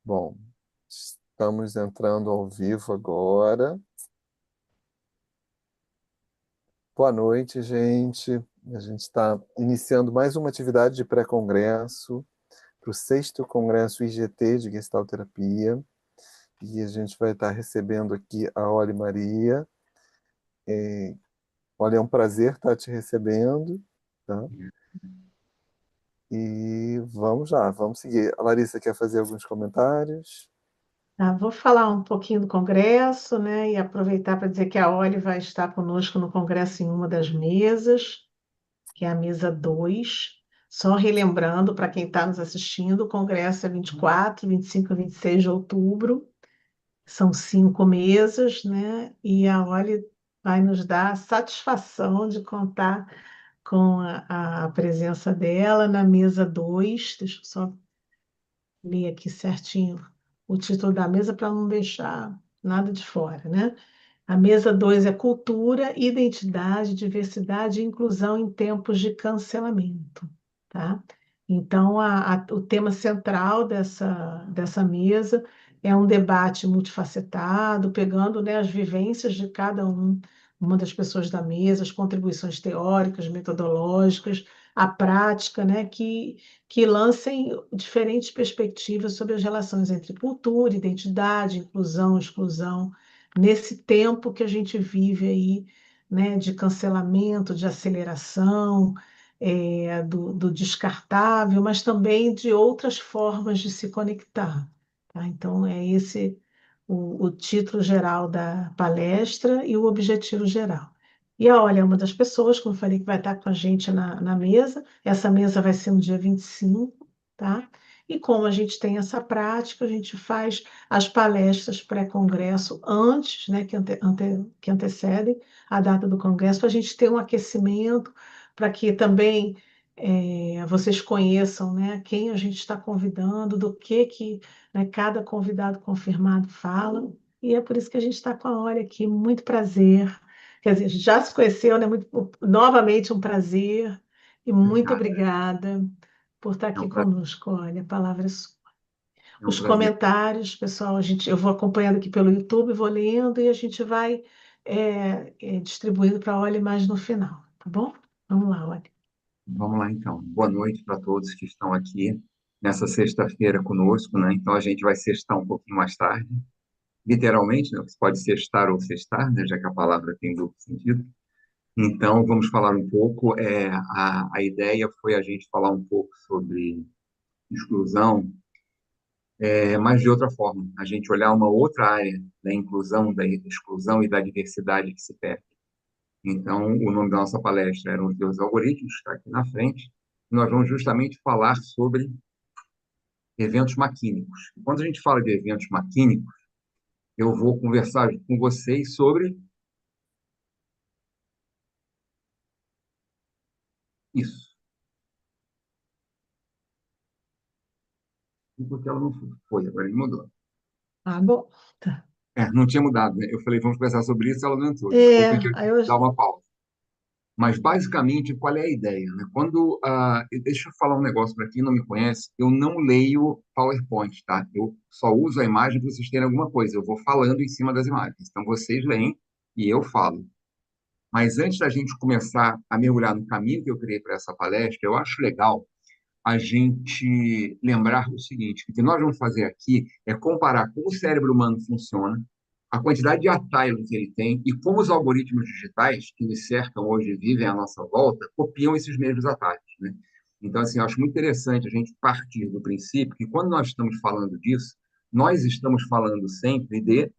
Bom, estamos entrando ao vivo agora. Boa noite, gente. A gente está iniciando mais uma atividade de pré-congresso para o sexto Congresso IGT de Gestalterapia. E a gente vai estar recebendo aqui a Oli Maria. Olha, é um prazer estar te recebendo, tá? E vamos lá, vamos seguir. A Larissa quer fazer alguns comentários? Vou falar um pouquinho do Congresso, né, e aproveitar para dizer que a Oli vai estar conosco no Congresso em uma das mesas, que é a mesa 2. Só relembrando para quem está nos assistindo, o Congresso é 24, 25 e 26 de outubro. São 5 mesas, né? E a Oli vai nos dar a satisfação de contar com a presença dela na mesa 2. Deixa eu só ler aqui certinho o título da mesa para não deixar nada de fora, né? A mesa 2 é Cultura, Identidade, Diversidade e Inclusão em Tempos de Cancelamento, tá? Então, o tema central dessa mesa é um debate multifacetado, pegando, né, as vivências de cada uma das pessoas da mesa, as contribuições teóricas, metodológicas, a prática, né, que lancem diferentes perspectivas sobre as relações entre cultura, identidade, inclusão, exclusão, nesse tempo que a gente vive aí, né, de cancelamento, de aceleração, do descartável, mas também de outras formas de se conectar. Tá? Então, é esse o título geral da palestra e o objetivo geral. E a Olha é uma das pessoas, como eu falei, que vai estar com a gente na mesa. Essa mesa vai ser no dia 25, tá? E como a gente tem essa prática, a gente faz as palestras pré-congresso antes, né, que antecedem a data do congresso, para a gente ter um aquecimento, para que também vocês conheçam, né, quem a gente está convidando, do que, né, cada convidado confirmado fala. E é por isso que a gente está com a Olha aqui. Muito prazer. Quer dizer, a gente já se conheceu, né? Novamente um prazer. E muito Obrigado. obrigada por estar É um aqui prazer. conosco. Olha, a palavra é sua. É um Os prazer. comentários, pessoal, eu vou acompanhando aqui pelo YouTube, vou lendo e a gente vai distribuindo para a Olha mais no final, tá bom? Vamos lá, Olha. Vamos lá, então. Boa noite para todos que estão aqui nessa sexta-feira conosco, né? Então, a gente vai sextar um pouquinho mais tarde, literalmente, né? Você pode sextar ou sextar, né? Já que a palavra tem duplo sentido. Então, vamos falar um pouco. A ideia foi a gente falar um pouco sobre exclusão, mas de outra forma. A gente olhar uma outra área da inclusão, da exclusão e da diversidade que se perde. Então, o nome da nossa palestra era Os Deuses Algoritmos, está aqui na frente. Nós vamos justamente falar sobre eventos maquínicos. Quando a gente fala de eventos maquínicos, eu vou conversar com vocês sobre isso. Porque ela não foi, agora ele mudou. Bom. Tá. Não tinha mudado, né? Eu falei, vamos conversar sobre isso, ela não entrou. É, Desculpem que eu aí tive eu, que dar uma pausa. Mas, basicamente, qual é a ideia, né? Deixa eu falar um negócio para quem não me conhece, eu não leio PowerPoint, tá? Eu só uso a imagem para vocês terem alguma coisa. Eu vou falando em cima das imagens. Então, vocês leem e eu falo. Mas antes da gente começar a mergulhar no caminho que eu criei para essa palestra, eu acho legal a gente lembrar o seguinte: que o que nós vamos fazer aqui é comparar como o cérebro humano funciona, a quantidade de atalhos que ele tem e como os algoritmos digitais que nos cercam hoje e vivem à nossa volta copiam esses mesmos atalhos, né? Então, assim, eu acho muito interessante a gente partir do princípio que quando nós estamos falando disso, nós estamos falando sempre de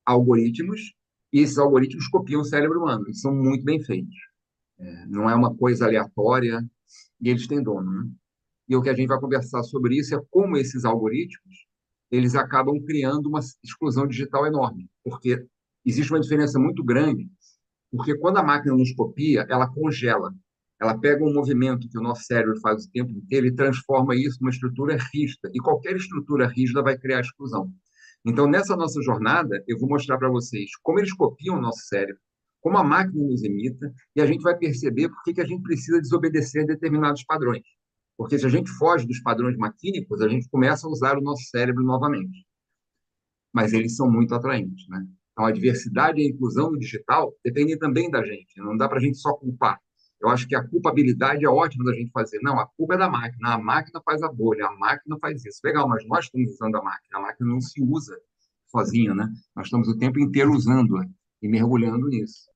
algoritmos e esses algoritmos copiam o cérebro humano. Eles são muito bem feitos. Não é uma coisa aleatória e eles têm dono, né? E o que a gente vai conversar sobre isso é como esses algoritmos eles acabam criando uma exclusão digital enorme, porque existe uma diferença muito grande, porque quando a máquina nos copia, ela congela. Ela pega um movimento que o nosso cérebro faz o tempo inteiro e transforma isso numa estrutura rígida. E qualquer estrutura rígida vai criar exclusão. Então, nessa nossa jornada, eu vou mostrar para vocês como eles copiam o nosso cérebro, como a máquina nos imita, e a gente vai perceber por que a gente precisa desobedecer a determinados padrões. Porque se a gente foge dos padrões maquínicos, a gente começa a usar o nosso cérebro novamente. Mas eles são muito atraentes, né? Então, a diversidade e a inclusão no digital dependem também da gente. Não dá para a gente só culpar. Eu acho que a culpabilidade é ótima da gente fazer. Não, a culpa é da máquina. A máquina faz a bolha, a máquina faz isso. Legal, mas nós estamos usando a máquina. A máquina não se usa sozinha, né? Nós estamos o tempo inteiro usando-a e mergulhando nisso.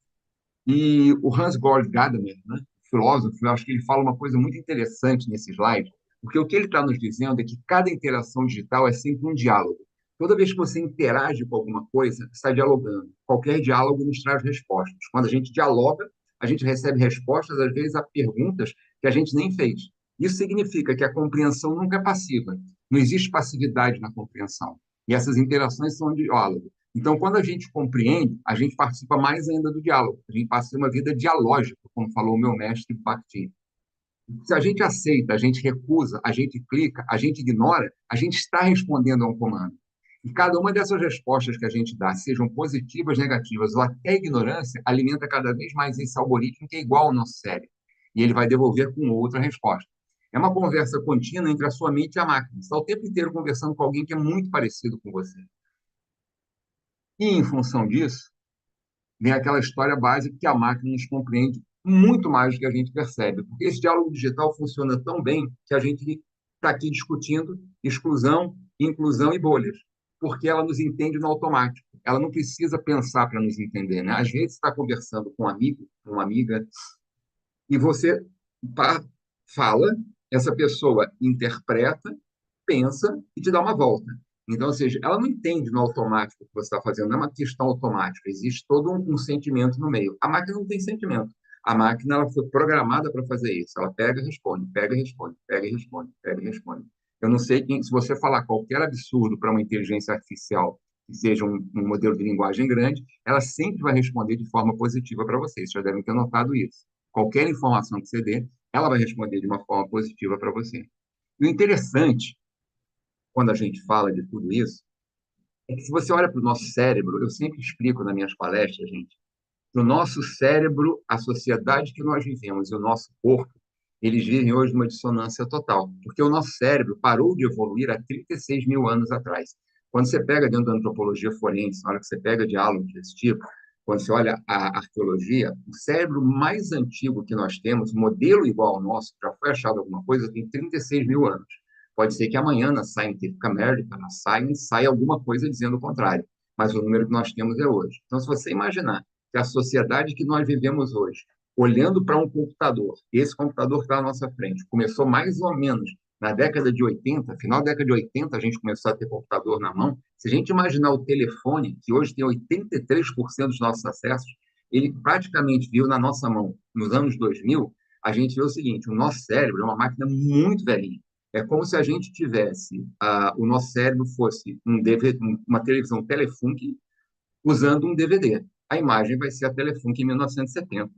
E o Hans-Georg Gadamer, né, filósofo, eu acho que ele fala uma coisa muito interessante nesse slide, porque o que ele está nos dizendo é que cada interação digital é sempre um diálogo. Toda vez que você interage com alguma coisa, você está dialogando. Qualquer diálogo nos traz respostas. Quando a gente dialoga, a gente recebe respostas, às vezes, a perguntas que a gente nem fez. Isso significa que a compreensão nunca é passiva. Não existe passividade na compreensão. E essas interações são um diálogo. Então, quando a gente compreende, a gente participa mais ainda do diálogo. A gente passa a ter uma vida dialógica, como falou o meu mestre Bakhtin. Se a gente aceita, a gente recusa, a gente clica, a gente ignora, a gente está respondendo a um comando. E cada uma dessas respostas que a gente dá, sejam positivas, negativas ou até ignorância, alimenta cada vez mais esse algoritmo que é igual ao nosso cérebro. E ele vai devolver com outra resposta. É uma conversa contínua entre a sua mente e a máquina. Você está o tempo inteiro conversando com alguém que é muito parecido com você. E, em função disso, vem aquela história básica que a máquina nos compreende muito mais do que a gente percebe. Porque esse diálogo digital funciona tão bem que a gente está aqui discutindo exclusão, inclusão e bolhas, porque ela nos entende no automático. Ela não precisa pensar para nos entender, né? Às vezes está conversando com um amigo, com uma amiga, e você fala, essa pessoa interpreta, pensa e te dá uma volta. Então, ou seja, ela não entende no automático o que você está fazendo, não é uma questão automática, existe todo um sentimento no meio. A máquina não tem sentimento. A máquina ela foi programada para fazer isso. Ela pega e responde, pega e responde, pega e responde, pega e responde. Eu não sei se você falar qualquer absurdo para uma inteligência artificial que seja um modelo de linguagem grande, ela sempre vai responder de forma positiva para vocês. Vocês já devem ter notado isso. Qualquer informação que você dê, ela vai responder de uma forma positiva para você. E o interessante, quando a gente fala de tudo isso, é que se você olha para o nosso cérebro, eu sempre explico nas minhas palestras, gente, que o nosso cérebro, a sociedade que nós vivemos e o nosso corpo, eles vivem hoje numa dissonância total, porque o nosso cérebro parou de evoluir há 36 mil anos atrás. Quando você pega dentro da antropologia forense, na hora que você pega diálogos desse tipo, quando você olha a arqueologia, o cérebro mais antigo que nós temos, modelo igual ao nosso, já foi achado alguma coisa, tem 36 mil anos. Pode ser que amanhã na Scientific American, na Science, saia alguma coisa dizendo o contrário, mas o número que nós temos é hoje. Então, se você imaginar que a sociedade que nós vivemos hoje, olhando para um computador, esse computador que está à nossa frente, começou mais ou menos na década de 80, final da década de 80, a gente começou a ter computador na mão. Se a gente imaginar o telefone, que hoje tem 83% dos nossos acessos, ele praticamente veio na nossa mão nos anos 2000, a gente vê o seguinte, o nosso cérebro é uma máquina muito velhinha. É como se a gente tivesse, o nosso cérebro fosse uma televisão Telefunken usando um DVD. A imagem vai ser a Telefunken em 1970.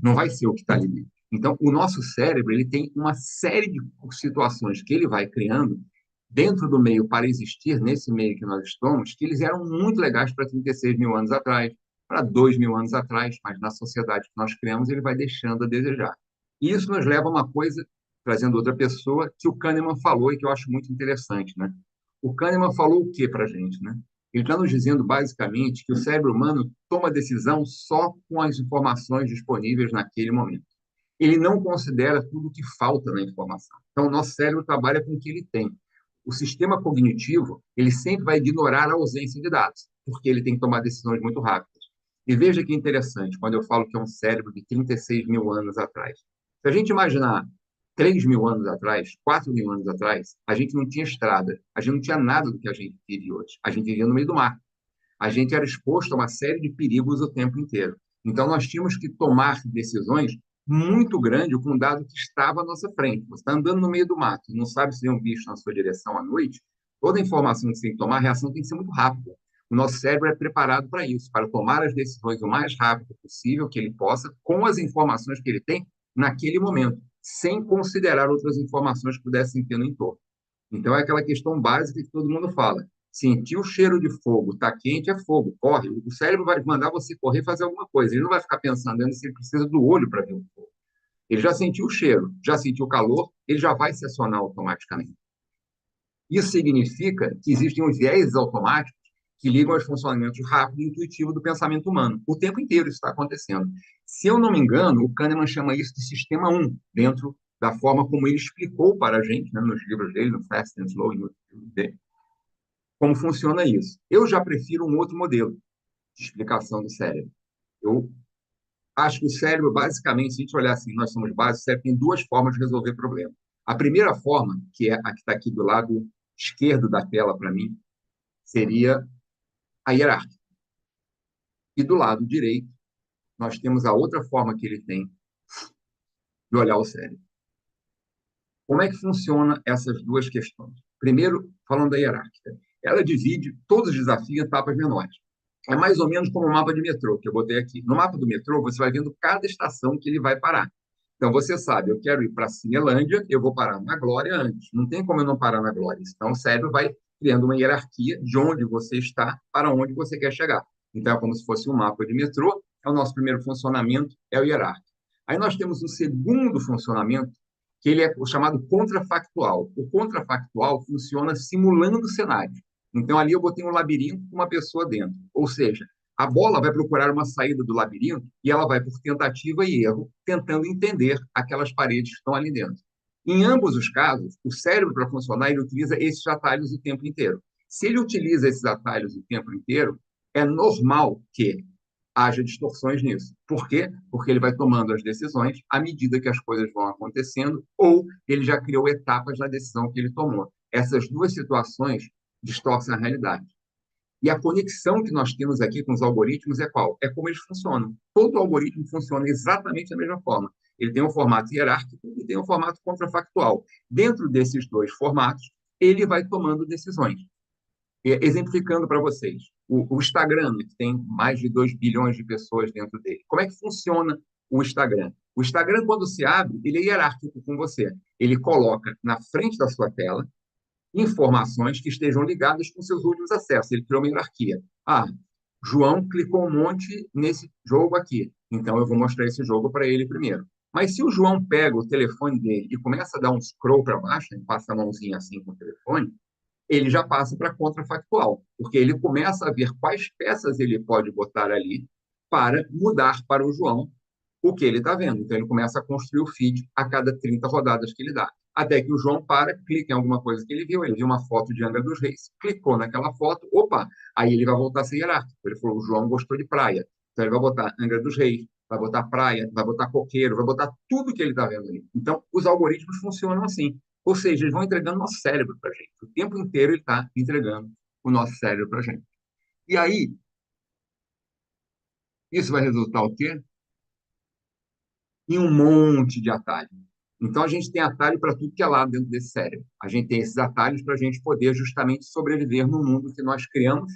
Não vai ser o que está ali dentro. Então, o nosso cérebro ele tem uma série de situações que ele vai criando dentro do meio para existir nesse meio que nós estamos, que eles eram muito legais para 36 mil anos atrás, para 2 mil anos atrás, mas na sociedade que nós criamos ele vai deixando a desejar. E isso nos leva a uma coisa, trazendo outra pessoa, que o Kahneman falou e que eu acho muito interessante, né? O Kahneman falou o que para a gente, né? Ele está nos dizendo, basicamente, que o cérebro humano toma decisão só com as informações disponíveis naquele momento. Ele não considera tudo o que falta na informação. Então, o nosso cérebro trabalha com o que ele tem. O sistema cognitivo, ele sempre vai ignorar a ausência de dados, porque ele tem que tomar decisões muito rápidas. E veja que interessante, quando eu falo que é um cérebro de 36 mil anos atrás. Se a gente imaginar 3 mil anos atrás, 4 mil anos atrás, a gente não tinha estrada, a gente não tinha nada do que a gente vive hoje. A gente vivia no meio do mar. A gente era exposto a uma série de perigos o tempo inteiro. Então, nós tínhamos que tomar decisões muito grandes com o dado que estava à nossa frente. Você está andando no meio do mato, não sabe se tem um bicho na sua direção à noite, toda a informação que você tem que tomar, a reação tem que ser muito rápida. O nosso cérebro é preparado para isso, para tomar as decisões o mais rápido possível que ele possa, com as informações que ele tem naquele momento, sem considerar outras informações que pudessem ter no entorno. Então, é aquela questão básica que todo mundo fala. Sentir o cheiro de fogo, está quente, é fogo, corre. O cérebro vai mandar você correr e fazer alguma coisa. Ele não vai ficar pensando se ele precisa do olho para ver o fogo. Ele já sentiu o cheiro, já sentiu o calor, ele já vai se acionar automaticamente. Isso significa que existem os viéses automáticos que ligam aos funcionamentos rápido e intuitivo do pensamento humano. O tempo inteiro isso está acontecendo. Se eu não me engano, o Kahneman chama isso de sistema 1, dentro da forma como ele explicou para a gente, né, nos livros dele, no Fast and Slow, e no livro dele, como funciona isso. Eu já prefiro um outro modelo de explicação do cérebro. Eu acho que o cérebro, basicamente, se a gente olhar assim, nós somos básicos, o cérebro tem duas formas de resolver problemas. A primeira forma, que é a que está aqui do lado esquerdo da tela para mim, seria a hierárquica. E do lado direito, nós temos a outra forma que ele tem de olhar o cérebro. Como é que funciona essas duas questões? Primeiro, falando da hierárquica. Ela divide todos os desafios em etapas menores. É mais ou menos como o mapa de metrô que eu botei aqui. No mapa do metrô, você vai vendo cada estação que ele vai parar. Então, você sabe, eu quero ir para Cinelândia, eu vou parar na Glória antes. Não tem como eu não parar na Glória. Então, o cérebro vai criando uma hierarquia de onde você está para onde você quer chegar. Então, é como se fosse um mapa de metrô. É o nosso primeiro funcionamento, é o hierárquico. Aí nós temos um segundo funcionamento, que ele é o chamado contrafactual. O contrafactual funciona simulando cenários. Então, ali eu botei um labirinto com uma pessoa dentro. Ou seja, a bola vai procurar uma saída do labirinto e ela vai, por tentativa e erro, tentando entender aquelas paredes que estão ali dentro. Em ambos os casos, o cérebro, para funcionar, ele utiliza esses atalhos o tempo inteiro. Se ele utiliza esses atalhos o tempo inteiro, é normal que haja distorções nisso. Por quê? Porque ele vai tomando as decisões à medida que as coisas vão acontecendo, ou ele já criou etapas na decisão que ele tomou. Essas duas situações distorcem a realidade. E a conexão que nós temos aqui com os algoritmos é qual? É como eles funcionam. Todo algoritmo funciona exatamente da mesma forma. Ele tem um formato hierárquico e tem um formato contrafactual. Dentro desses dois formatos, ele vai tomando decisões. Exemplificando para vocês, o Instagram, que tem mais de 2 bilhões de pessoas dentro dele. Como é que funciona o Instagram? O Instagram, quando se abre, ele é hierárquico com você. Ele coloca na frente da sua tela informações que estejam ligadas com seus últimos acessos. Ele criou uma hierarquia. Ah, João clicou um monte nesse jogo aqui, então eu vou mostrar esse jogo para ele primeiro. Mas se o João pega o telefone dele e começa a dar um scroll para baixo, ele passa a mãozinha assim com o telefone, ele já passa para contrafactual, porque ele começa a ver quais peças ele pode botar ali para mudar para o João o que ele está vendo. Então, ele começa a construir o feed a cada 30 rodadas que ele dá. Até que o João para, clica em alguma coisa que ele viu uma foto de Angra dos Reis, clicou naquela foto, opa, aí ele vai voltar a ser hierárquico. Ele falou, o João gostou de praia. Então, ele vai botar Angra dos Reis, vai botar praia, vai botar coqueiro, vai botar tudo que ele está vendo ali. Então, os algoritmos funcionam assim. Ou seja, eles vão entregando nosso cérebro para a gente. O tempo inteiro ele está entregando o nosso cérebro para a gente. E aí, isso vai resultar o quê? Em um monte de atalhos. Então, a gente tem atalho para tudo que é lá dentro desse cérebro. A gente tem esses atalhos para a gente poder justamente sobreviver no mundo que nós criamos,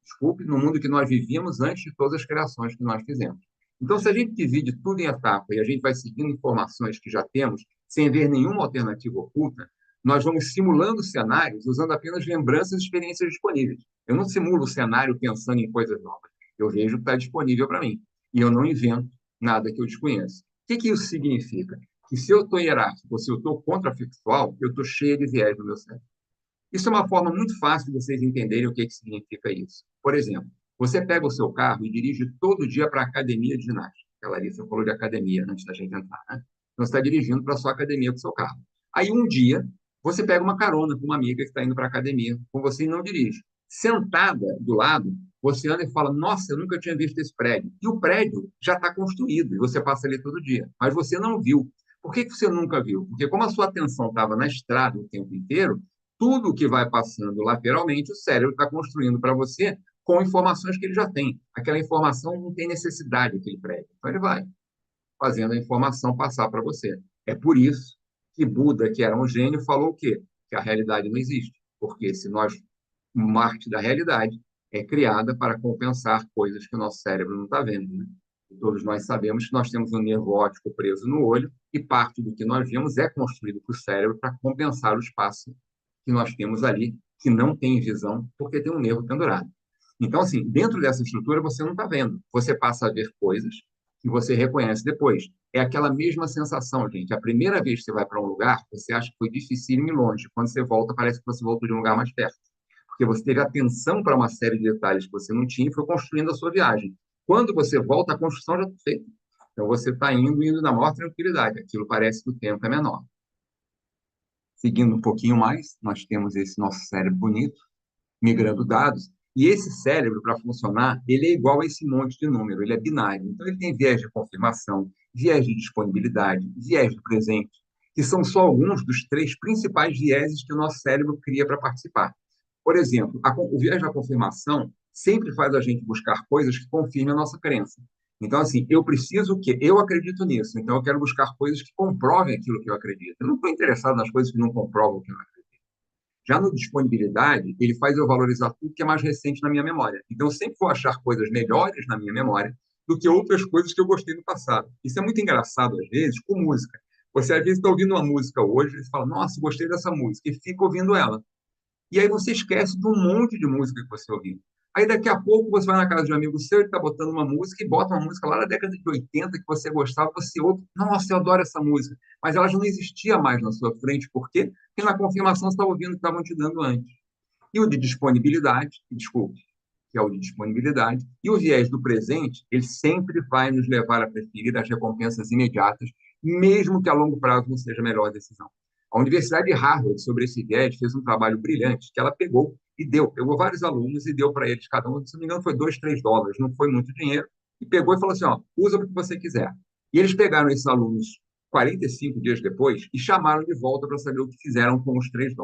desculpe, no mundo que nós vivíamos antes de todas as criações que nós fizemos. Então, se a gente divide tudo em etapa e a gente vai seguindo informações que já temos, sem ver nenhuma alternativa oculta, nós vamos simulando cenários usando apenas lembranças e experiências disponíveis. Eu não simulo o cenário pensando em coisas novas. Eu vejo o que está disponível para mim. E eu não invento nada que eu desconheço. O que isso significa? Que se eu estou hierárquico ou se eu estou contrafactual, eu estou cheio de viés no meu cérebro. Isso é uma forma muito fácil de vocês entenderem o que significa isso. Por exemplo, você pega o seu carro e dirige todo dia para a academia de ginástica. A Larissa falou de academia antes da gente entrar, né? Então, você está dirigindo para a sua academia com o seu carro. Aí, um dia, você pega uma carona com uma amiga que está indo para a academia com você e não dirige. Sentada do lado, você anda e fala, nossa, eu nunca tinha visto esse prédio. E o prédio já está construído e você passa ali todo dia. Mas você não viu. Por que você nunca viu? Porque como a sua atenção estava na estrada o tempo inteiro, tudo que vai passando lateralmente, o cérebro está construindo para você com informações que ele já tem. Aquela informação não tem necessidade daquele prédio. Então, ele vai fazendo a informação passar para você. É por isso que Buda, que era um gênio, falou o quê? Que a realidade não existe. Porque se nós, uma parte da realidade é criada para compensar coisas que o nosso cérebro não está vendo. Né? E todos nós sabemos que nós temos um nervo óptico preso no olho e parte do que nós vemos é construído para o cérebro para compensar o espaço que nós temos ali, que não tem visão, porque tem um nervo pendurado. Então, assim, dentro dessa estrutura, você não está vendo. Você passa a ver coisas que você reconhece depois. É aquela mesma sensação, gente. A primeira vez que você vai para um lugar, você acha que foi dificílimo e longe. Quando você volta, parece que você voltou de um lugar mais perto. Porque você teve atenção para uma série de detalhes que você não tinha e foi construindo a sua viagem. Quando você volta, a construção já está feita. Então, você está indo na maior tranquilidade. Aquilo parece que o tempo é menor. Seguindo um pouquinho mais, nós temos esse nosso cérebro bonito, migrando dados. E esse cérebro, para funcionar, ele é igual a esse monte de número, ele é binário. Então, ele tem viés de confirmação, viés de disponibilidade, viés de presente, que são só alguns dos 3 principais vieses que o nosso cérebro cria para participar. Por exemplo, o viés da confirmação sempre faz a gente buscar coisas que confirmem a nossa crença. Então, assim, eu preciso que eu acredito nisso, então eu quero buscar coisas que comprovem aquilo que eu acredito. Eu não estou interessado nas coisas que não comprovam o que eu acredito. Já no disponibilidade, ele faz eu valorizar tudo que é mais recente na minha memória. Então, eu sempre vou achar coisas melhores na minha memória do que outras coisas que eu gostei no passado. Isso é muito engraçado, às vezes, com música. Você, às vezes, está ouvindo uma música hoje e fala, nossa, gostei dessa música, e fica ouvindo ela. E aí você esquece de um monte de música que você ouviu. Aí daqui a pouco você vai na casa de um amigo seu, ele está botando uma música e bota uma música lá da década de 80 que você gostava, você ouve, nossa, eu adoro essa música. Mas ela já não existia mais na sua frente, por quê? Porque na confirmação você estava ouvindo o que estavam te dando antes. E o de disponibilidade, desculpe, que é o de disponibilidade, e o viés do presente, ele sempre vai nos levar a preferir as recompensas imediatas, mesmo que a longo prazo não seja a melhor decisão. A Universidade de Harvard, sobre esse viés, fez um trabalho brilhante, que ela pegou pegou vários alunos e deu para eles, cada um, se não me engano, foi $2, $3, não foi muito dinheiro, e pegou e falou assim, ó, usa o que você quiser. E eles pegaram esses alunos 45 dias depois e chamaram de volta para saber o que fizeram com os $3.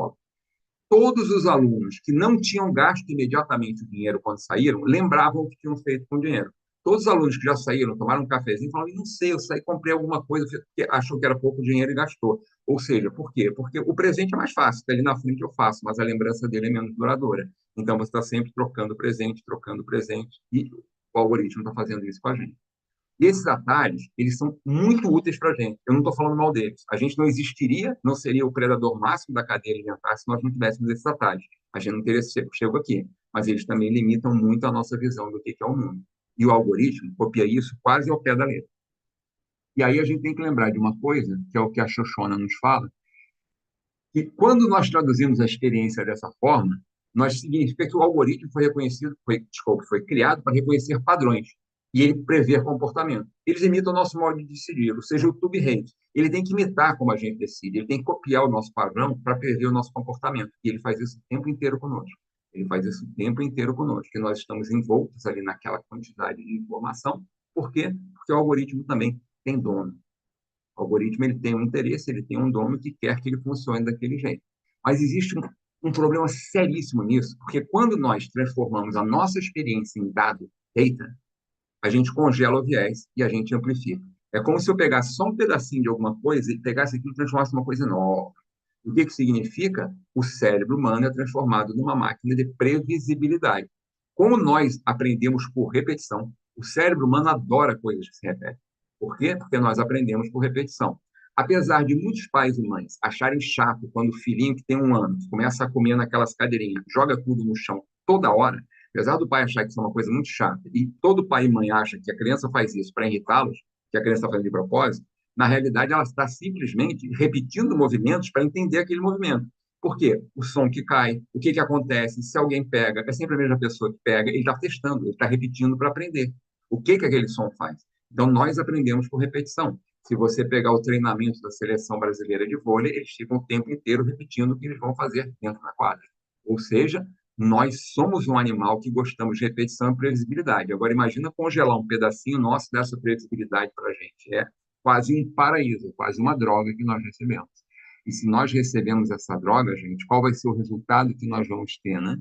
Todos os alunos que não tinham gasto imediatamente o dinheiro quando saíram, lembravam o que tinham feito com o dinheiro. Todos os alunos que já saíram, tomaram um cafezinho, falaram, não sei, eu saí, comprei alguma coisa, porque achou que era pouco dinheiro e gastou. Ou seja, por quê? Porque o presente é mais fácil, está ali na frente eu faço, mas a lembrança dele é menos duradoura. Então, você está sempre trocando presente, e o algoritmo está fazendo isso com a gente. E esses atalhos, eles são muito úteis para a gente. Eu não estou falando mal deles. A gente não existiria, não seria o predador máximo da cadeia alimentar se nós não tivéssemos esses atalhos. A gente não teria chego aqui. Mas eles também limitam muito a nossa visão do que é o mundo. E o algoritmo copia isso quase ao pé da letra. E aí a gente tem que lembrar de uma coisa, que é o que a Shoshona nos fala, que quando nós traduzimos a experiência dessa forma, nós significa que o algoritmo foi reconhecido, foi criado para reconhecer padrões e ele prever comportamento. Eles imitam o nosso modo de decidir, ou seja, o tube-rate. Ele tem que imitar como a gente decide, ele tem que copiar o nosso padrão para prever o nosso comportamento. E ele faz isso o tempo inteiro conosco. Ele faz isso o tempo inteiro conosco, que nós estamos envoltos ali naquela quantidade de informação. Por quê? Porque o algoritmo também tem dono. O algoritmo ele tem um interesse, ele tem um dono que quer que ele funcione daquele jeito. Mas existe um problema seríssimo nisso, porque quando nós transformamos a nossa experiência em dado, data, a gente congela o viés e a gente amplifica. É como se eu pegasse só um pedacinho de alguma coisa e pegasse aquilo e transformasse em uma coisa nova. O que significa? O cérebro humano é transformado numa máquina de previsibilidade. Como nós aprendemos por repetição, o cérebro humano adora coisas que se repetem. Por quê? Porque nós aprendemos por repetição. Apesar de muitos pais e mães acharem chato quando o filhinho que tem 1 ano começa a comer naquelas cadeirinhas, joga tudo no chão toda hora, apesar do pai achar que isso é uma coisa muito chata, e todo pai e mãe acha que a criança faz isso para irritá-los, que a criança está fazendo de propósito, na realidade ela está simplesmente repetindo movimentos para entender aquele movimento. Por quê? O som que cai, o que acontece, se alguém pega, é sempre a mesma pessoa que pega, ele está testando, ele está repetindo para aprender. O que aquele som faz? Então, nós aprendemos por repetição. Se você pegar o treinamento da seleção brasileira de vôlei, eles ficam o tempo inteiro repetindo o que eles vão fazer dentro da quadra. Ou seja, nós somos um animal que gostamos de repetição e previsibilidade. Agora, imagina congelar um pedacinho nosso dessa previsibilidade para a gente. É quase um paraíso, quase uma droga que nós recebemos. E se nós recebemos essa droga, gente, qual vai ser o resultado que nós vamos ter, né?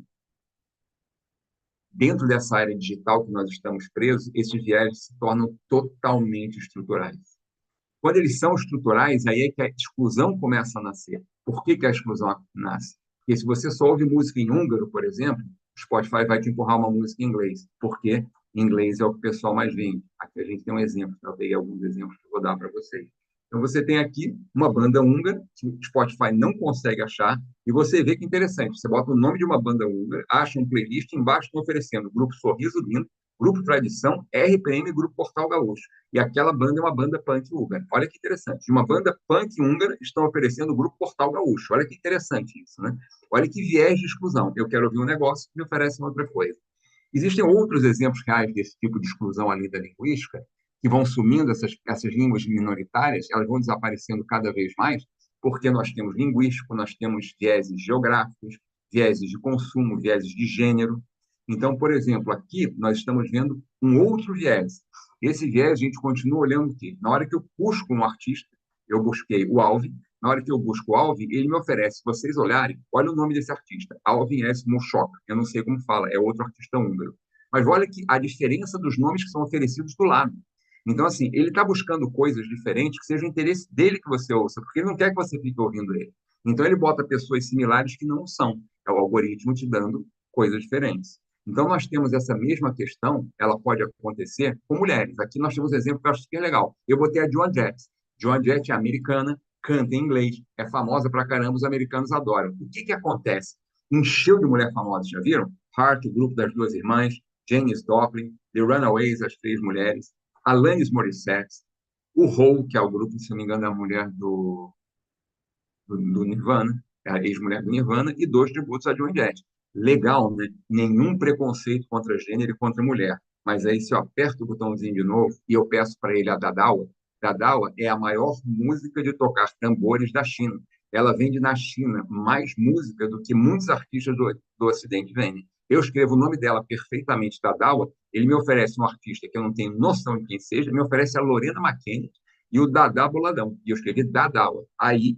Dentro dessa área digital que nós estamos presos, esses viés se tornam totalmente estruturais. Quando eles são estruturais, aí é que a exclusão começa a nascer. Por que a exclusão nasce? Porque se você só ouve música em húngaro, por exemplo, o Spotify vai te empurrar uma música em inglês. Porque inglês é o que o pessoal mais vende. Aqui a gente tem um exemplo, eu dei alguns exemplos que eu vou dar para vocês. Então, você tem aqui uma banda húngara, que o Spotify não consegue achar, e você vê que interessante. Você bota o nome de uma banda húngara, acha um playlist, embaixo estão oferecendo o grupo Sorriso Lindo, Grupo Tradição, RPM Grupo Portal Gaúcho. E aquela banda é uma banda punk húngara. Olha que interessante. De uma banda punk húngara estão oferecendo o Grupo Portal Gaúcho. Olha que interessante isso, né? Olha que viés de exclusão. Eu quero ouvir um negócio que me oferece uma outra coisa. Existem outros exemplos reais desse tipo de exclusão ali da linguística, que vão sumindo essas línguas minoritárias, elas vão desaparecendo cada vez mais, porque nós temos linguístico, nós temos vieses geográficos, vieses de consumo, vieses de gênero. Então, por exemplo, aqui nós estamos vendo um outro viés. Esse viés a gente continua olhando que, na hora que eu busco um artista, eu busquei o Alvin, na hora que eu busco o Alvin, ele me oferece, se vocês olharem, olha o nome desse artista, Alvin S. Mushok, eu não sei como fala, é outro artista húngaro. Mas olha que a diferença dos nomes que são oferecidos do lado. Então, assim, ele está buscando coisas diferentes que seja o interesse dele que você ouça, porque ele não quer que você fique ouvindo ele. Então, ele bota pessoas similares que não são. É o algoritmo te dando coisas diferentes. Então, nós temos essa mesma questão, ela pode acontecer com mulheres. Aqui nós temos um exemplo que eu acho super legal. Eu botei a Joan Jett. Joan Jett é americana, canta em inglês, é famosa pra caramba, os americanos adoram. O que acontece? Encheu de mulher famosa, já viram? Heart, o grupo das duas irmãs, Janis Joplin, The Runaways, as três mulheres, Alanis Morissette, o Hole, que é o grupo, se não me engano, é a mulher do Nirvana, é a ex-mulher do Nirvana, e dois tributos a Joan Jett. Legal, né? Nenhum preconceito contra gênero e contra mulher. Mas aí, se eu aperto o botãozinho de novo e eu peço para ele a Dadawa, Dadawa é a maior música de tocar tambores da China. Ela vende na China mais música do que muitos artistas do Ocidente vendem. Eu escrevo o nome dela perfeitamente, Dadawa, ele me oferece um artista que eu não tenho noção de quem seja, me oferece a Lorena McKennitt e o Dadá Boladão. E eu escrevi Dadawa. Aí,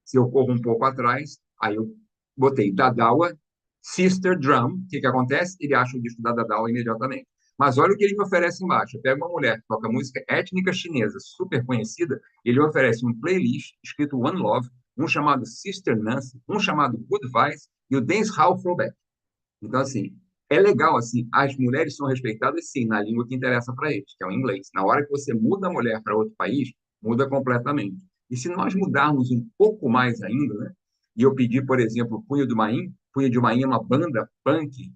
se eu corro um pouco atrás, aí eu botei Dadawa, Sister Drum. O que acontece? Ele acha o disco da Dadawa imediatamente. Mas olha o que ele me oferece embaixo. Eu pego uma mulher que toca música étnica chinesa, super conhecida, e ele me oferece um playlist escrito One Love, um chamado Sister Nancy, um chamado Good Vibes e o Dance Hall Throwback. Então, assim, é legal, assim, as mulheres são respeitadas, sim, na língua que interessa para eles, que é o inglês. Na hora que você muda a mulher para outro país, muda completamente. E se nós mudarmos um pouco mais ainda, né? E eu pedi, por exemplo, Punho de Maim é uma banda punk,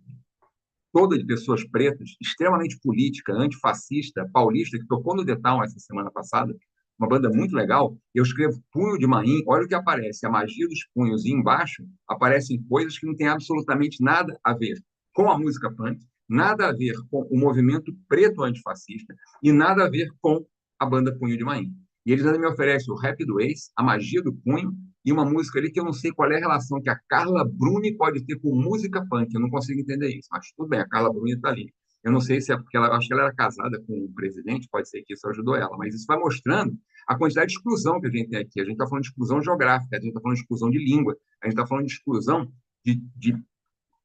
toda de pessoas pretas, extremamente política, antifascista, paulista, que tocou no The Town essa semana passada, uma banda muito legal. Eu escrevo Punho de Maim, olha o que aparece, a magia dos punhos, e embaixo aparecem coisas que não têm absolutamente nada a ver com a música punk, nada a ver com o movimento preto antifascista e nada a ver com a banda Punho de Maim. E eles ainda me oferecem o Rap do Ace, a magia do punho, e uma música ali que eu não sei qual é a relação que a Carla Bruni pode ter com música punk. Eu não consigo entender isso, mas tudo bem, a Carla Bruni está ali. Eu não sei se é porque ela, acho que ela era casada com o presidente, pode ser que isso ajudou ela, mas isso vai mostrando a quantidade de exclusão que a gente tem aqui. A gente está falando de exclusão geográfica, a gente está falando de exclusão de língua, a gente está falando de exclusão de, de,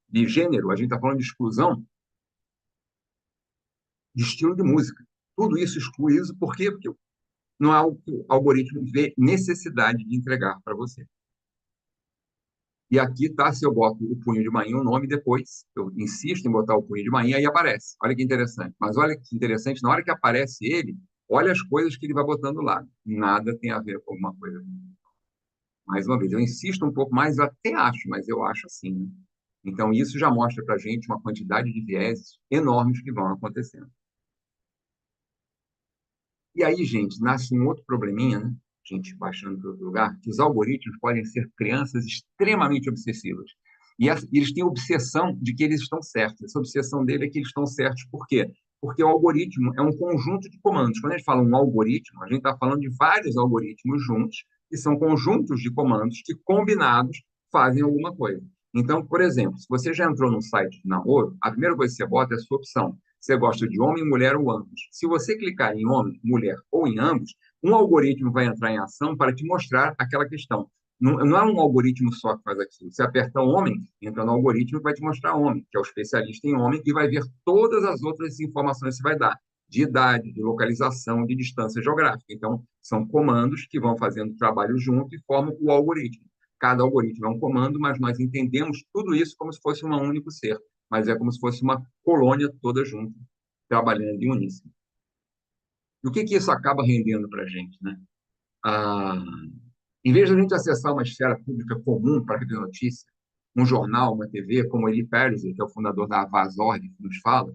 de gênero, a gente está falando de exclusão de estilo de música. Tudo isso exclui isso, por quê? Porque não é algo que o algoritmo vê necessidade de entregar para você. E aqui tá, se eu boto o punho de maim, o nome depois, eu insisto em botar o punho de maim, aí aparece. Olha que interessante. Mas olha que interessante, na hora que aparece ele, olha as coisas que ele vai botando lá. Nada tem a ver com alguma coisa. Mais uma vez, eu insisto um pouco mais, eu até acho, mas eu acho assim, né? Então, isso já mostra para a gente uma quantidade de vieses enormes que vão acontecendo. E aí, gente, nasce um outro probleminha, né? Gente baixando para outro lugar, que os algoritmos podem ser crianças extremamente obsessivas. E eles têm a obsessão de que eles estão certos. Essa obsessão dele é que eles estão certos. Por quê? Porque o algoritmo é um conjunto de comandos. Quando a gente fala um algoritmo, a gente está falando de vários algoritmos juntos, que são conjuntos de comandos que, combinados, fazem alguma coisa. Então, por exemplo, se você já entrou num site de namoro, a primeira coisa que você bota é a sua opção. Você gosta de homem, mulher ou ambos. Se você clicar em homem, mulher ou em ambos, um algoritmo vai entrar em ação para te mostrar aquela questão. Não é um algoritmo só que faz aquilo. Você aperta homem, entra no algoritmo e vai te mostrar homem, que é o especialista em homem, e vai ver todas as outras informações que você vai dar, de idade, de localização, de distância geográfica. Então, são comandos que vão fazendo trabalho junto e formam o algoritmo. Cada algoritmo é um comando, mas nós entendemos tudo isso como se fosse um único ser, mas é como se fosse uma colônia toda junto, trabalhando em uníssono. E o que isso acaba rendendo para a gente, né? Ah, em vez de a gente acessar uma esfera pública comum para receber notícia, um jornal, uma TV, como Eli Pérez, que é o fundador da Avazord, que nos fala,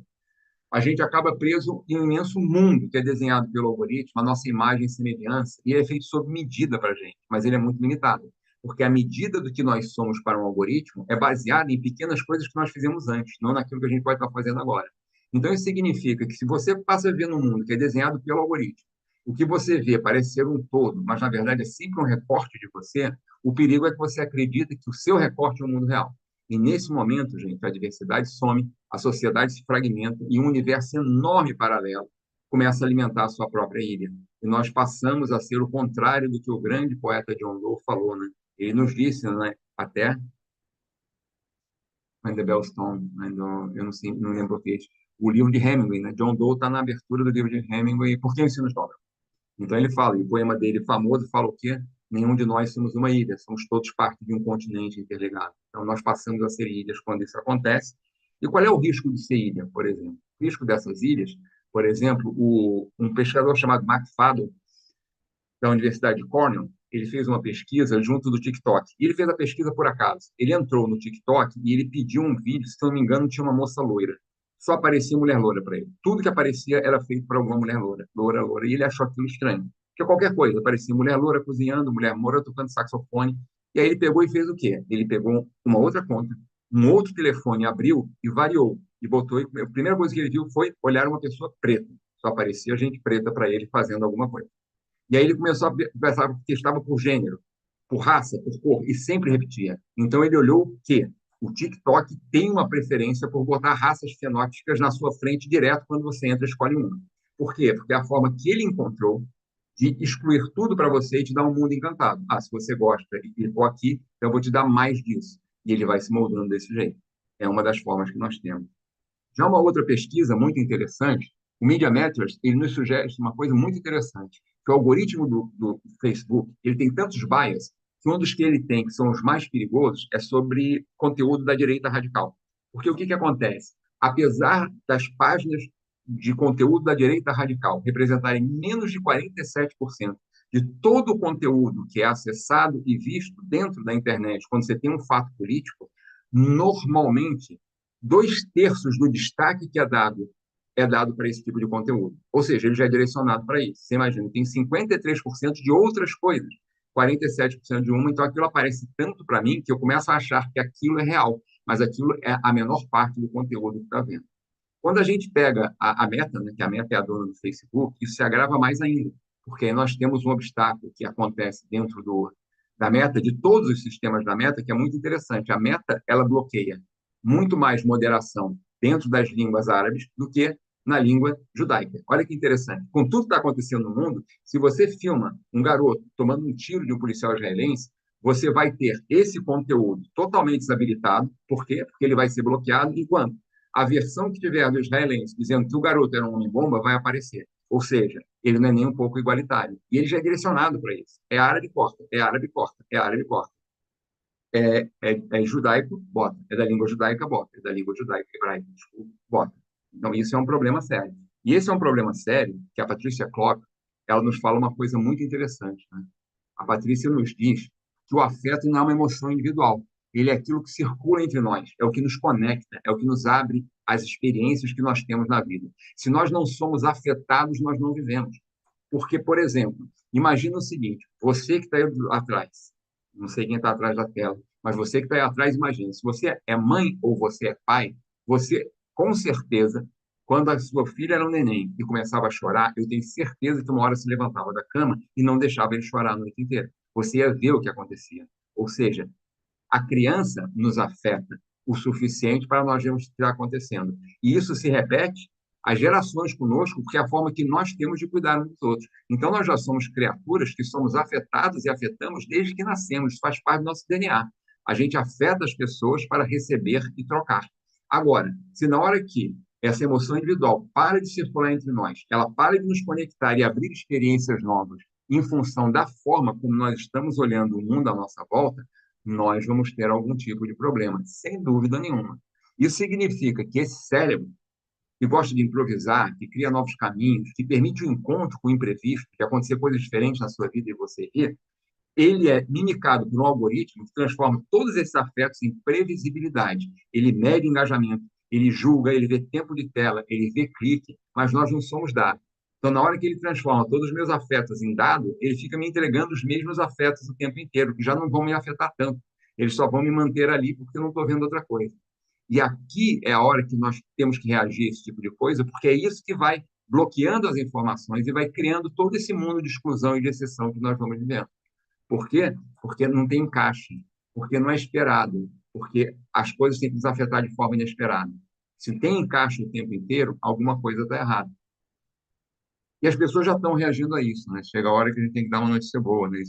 a gente acaba preso em um imenso mundo que é desenhado pelo algoritmo, a nossa imagem e semelhança, e ele é feito sob medida para a gente, mas ele é muito limitado, porque a medida do que nós somos para um algoritmo é baseada em pequenas coisas que nós fizemos antes, não naquilo que a gente pode estar fazendo agora. Então, isso significa que se você passa a ver no mundo que é desenhado pelo algoritmo, o que você vê parece ser um todo, mas na verdade é sempre um recorte de você, o perigo é que você acredita que o seu recorte é o mundo real. E nesse momento, gente, a diversidade some, a sociedade se fragmenta e um universo enorme paralelo começa a alimentar a sua própria ilha. E nós passamos a ser o contrário do que o grande poeta John Doe falou, né? Ele nos disse, né, até When the Bells Tone, né, eu não sei, não lembro o que, o livro de Hemingway, né? John Doe está na abertura do livro de Hemingway, Por que eu ensino história? Então ele fala, e o poema dele famoso fala o quê? Nenhum de nós somos uma ilha, somos todos parte de um continente interligado. Então nós passamos a ser ilhas quando isso acontece. E qual é o risco de ser ilha, por exemplo? O risco dessas ilhas, por exemplo, um pesquisador chamado Mark Fadel, da Universidade de Cornell, ele fez uma pesquisa junto do TikTok. E ele fez a pesquisa por acaso. Ele entrou no TikTok e ele pediu um vídeo, se não me engano, tinha uma moça loira. Só aparecia mulher loira para ele. Tudo que aparecia era feito para alguma mulher loira, loira, loira. E ele achou aquilo estranho. Porque qualquer coisa, aparecia mulher loira cozinhando, mulher loira tocando saxofone. E aí ele pegou e fez o quê? Ele pegou uma outra conta, um outro telefone, abriu e variou. E botou. A primeira coisa que ele viu foi olhar uma pessoa preta. Só aparecia gente preta para ele fazendo alguma coisa. E aí ele começou a pensar que estava por gênero, por raça, por cor, e sempre repetia. Então ele olhou que o TikTok tem uma preferência por botar raças fenótipicas na sua frente direto quando você entra e escolhe uma. Por quê? Porque é a forma que ele encontrou de excluir tudo para você e te dar um mundo encantado. Ah, se você gosta e clicou aqui, então eu vou te dar mais disso. E ele vai se moldando desse jeito. É uma das formas que nós temos. Já uma outra pesquisa muito interessante, o Media Matters, ele nos sugere uma coisa muito interessante, que o algoritmo do Facebook, ele tem tantos bias, que um dos que ele tem, que são os mais perigosos, é sobre conteúdo da direita radical. Porque o que, que acontece? Apesar das páginas de conteúdo da direita radical representarem menos de 47% de todo o conteúdo que é acessado e visto dentro da internet, quando você tem um fato político, normalmente 2/3 do destaque que é dado para esse tipo de conteúdo. Ou seja, ele já é direcionado para isso. Você imagina, tem 53% de outras coisas, 47% de uma, então aquilo aparece tanto para mim que eu começo a achar que aquilo é real, mas aquilo é a menor parte do conteúdo que está vendo. Quando a gente pega a Meta, né, que a Meta é a dona do Facebook, isso se agrava mais ainda, porque nós temos um obstáculo que acontece dentro da Meta, de todos os sistemas da Meta, que é muito interessante. A Meta, ela bloqueia muito mais moderação dentro das línguas árabes do que na língua judaica. Olha que interessante. Com tudo que está acontecendo no mundo, se você filma um garoto tomando um tiro de um policial israelense, você vai ter esse conteúdo totalmente desabilitado. Por quê? Porque ele vai ser bloqueado enquanto a versão que tiver do israelense dizendo que o garoto era um homem-bomba vai aparecer. Ou seja, ele não é nem um pouco igualitário. E ele já é direcionado para isso. É árabe, corta. É árabe, corta. É árabe, corta. É judaico, bota. É da língua judaica, bota. É da língua judaica, hebraica, desculpa, bota. Então, isso é um problema sério. E esse é um problema sério que a Patrícia Klopp, ela nos fala uma coisa muito interessante. Né? A Patrícia nos diz que o afeto não é uma emoção individual. Ele é aquilo que circula entre nós, é o que nos conecta, é o que nos abre as experiências que nós temos na vida. Se nós não somos afetados, nós não vivemos. Porque, por exemplo, imagina o seguinte: você que está aí atrás, não sei quem está atrás da tela, mas você que está aí atrás, imagina, se você é mãe ou você é pai, você, com certeza, quando a sua filha era um neném e começava a chorar, eu tenho certeza que uma hora se levantava da cama e não deixava ele chorar a noite inteira. Você ia ver o que acontecia. Ou seja, a criança nos afeta o suficiente para nós vermos o que está acontecendo. E isso se repete às gerações conosco, porque é a forma que nós temos de cuidar uns dos outros. Então, nós já somos criaturas que somos afetados e afetamos desde que nascemos. Isso faz parte do nosso DNA. A gente afeta as pessoas para receber e trocar. Agora, se na hora que essa emoção individual para de circular entre nós, ela para de nos conectar e abrir experiências novas em função da forma como nós estamos olhando o mundo à nossa volta, nós vamos ter algum tipo de problema, sem dúvida nenhuma. Isso significa que esse cérebro, que gosta de improvisar, que cria novos caminhos, que permite o encontro com o imprevisto, que acontecer coisas diferentes na sua vida e você rir, ele é mimicado por um algoritmo que transforma todos esses afetos em previsibilidade. Ele mede engajamento, ele julga, ele vê tempo de tela, ele vê clique, mas nós não somos dados. Então, na hora que ele transforma todos os meus afetos em dado, ele fica me entregando os mesmos afetos o tempo inteiro, que já não vão me afetar tanto. Eles só vão me manter ali porque eu não estou vendo outra coisa. E aqui é a hora que nós temos que reagir a esse tipo de coisa, porque é isso que vai bloqueando as informações e vai criando todo esse mundo de exclusão e de exceção que nós vamos vivendo. Por quê? Porque não tem encaixe, porque não é esperado, porque as coisas têm que nos afetar de forma inesperada. Se tem encaixe o tempo inteiro, alguma coisa está errada. E as pessoas já estão reagindo a isso, né? Chega a hora que a gente tem que dar uma notícia boa, né?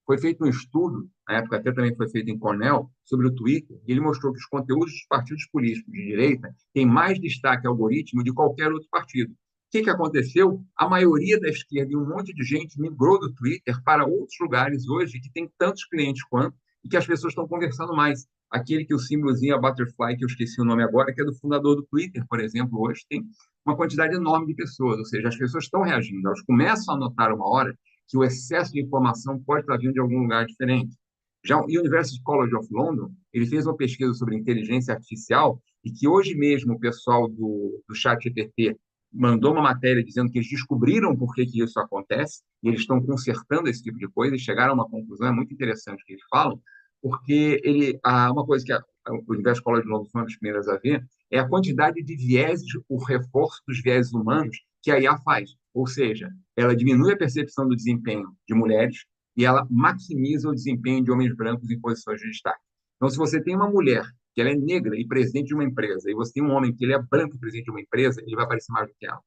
Foi feito um estudo, na época até também foi feito em Cornell, sobre o Twitter, e ele mostrou que os conteúdos dos partidos políticos de direita têm mais destaque algoritmo de qualquer outro partido. O que aconteceu? A maioria da esquerda e um monte de gente migrou do Twitter para outros lugares hoje que tem tantos clientes quanto e que as pessoas estão conversando mais. Aquele que o símbolozinho, a butterfly, que eu esqueci o nome agora, que é do fundador do Twitter, por exemplo, hoje tem uma quantidade enorme de pessoas, ou seja, as pessoas estão reagindo, elas começam a notar uma hora que o excesso de informação pode estar vindo de algum lugar diferente. Já o University College of London, ele fez uma pesquisa sobre inteligência artificial e que hoje mesmo o pessoal do ChatGPT mandou uma matéria dizendo que eles descobriram por que isso acontece e eles estão consertando esse tipo de coisa e chegaram a uma conclusão, é muito interessante que eles falam, porque uma coisa que o University College of London foi uma das primeiras a ver é a quantidade de vieses, o reforço dos vieses humanos que a IA faz. Ou seja, ela diminui a percepção do desempenho de mulheres e ela maximiza o desempenho de homens brancos em posições de destaque. Então, se você tem uma mulher que ela é negra e presidente de uma empresa, e você tem um homem que ele é branco e presidente de uma empresa, ele vai aparecer mais do que ela.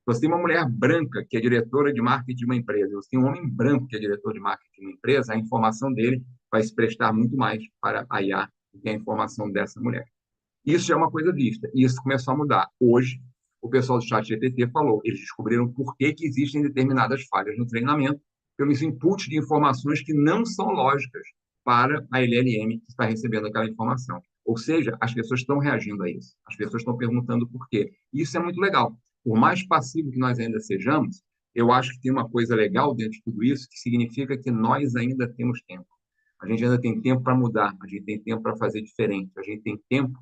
Você tem uma mulher branca que é diretora de marketing de uma empresa, você tem um homem branco que é diretor de marketing de uma empresa, a informação dele vai se prestar muito mais para a IA do que a informação dessa mulher. Isso é uma coisa vista, e isso começou a mudar. Hoje, o pessoal do ChatGPT falou, eles descobriram por que existem determinadas falhas no treinamento, pelos inputs de informações que não são lógicas para a LLM que está recebendo aquela informação. Ou seja, as pessoas estão reagindo a isso, as pessoas estão perguntando por quê. Isso é muito legal. Por mais passivo que nós ainda sejamos, eu acho que tem uma coisa legal dentro de tudo isso, que significa que nós ainda temos tempo. A gente ainda tem tempo para mudar, a gente tem tempo para fazer diferente, a gente tem tempo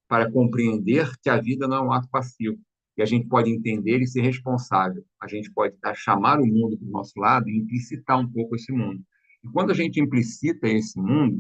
para compreender que a vida não é um ato passivo. E a gente pode entender e ser responsável. A gente pode chamar o mundo para o nosso lado e implicitar um pouco esse mundo. E quando a gente implicita esse mundo,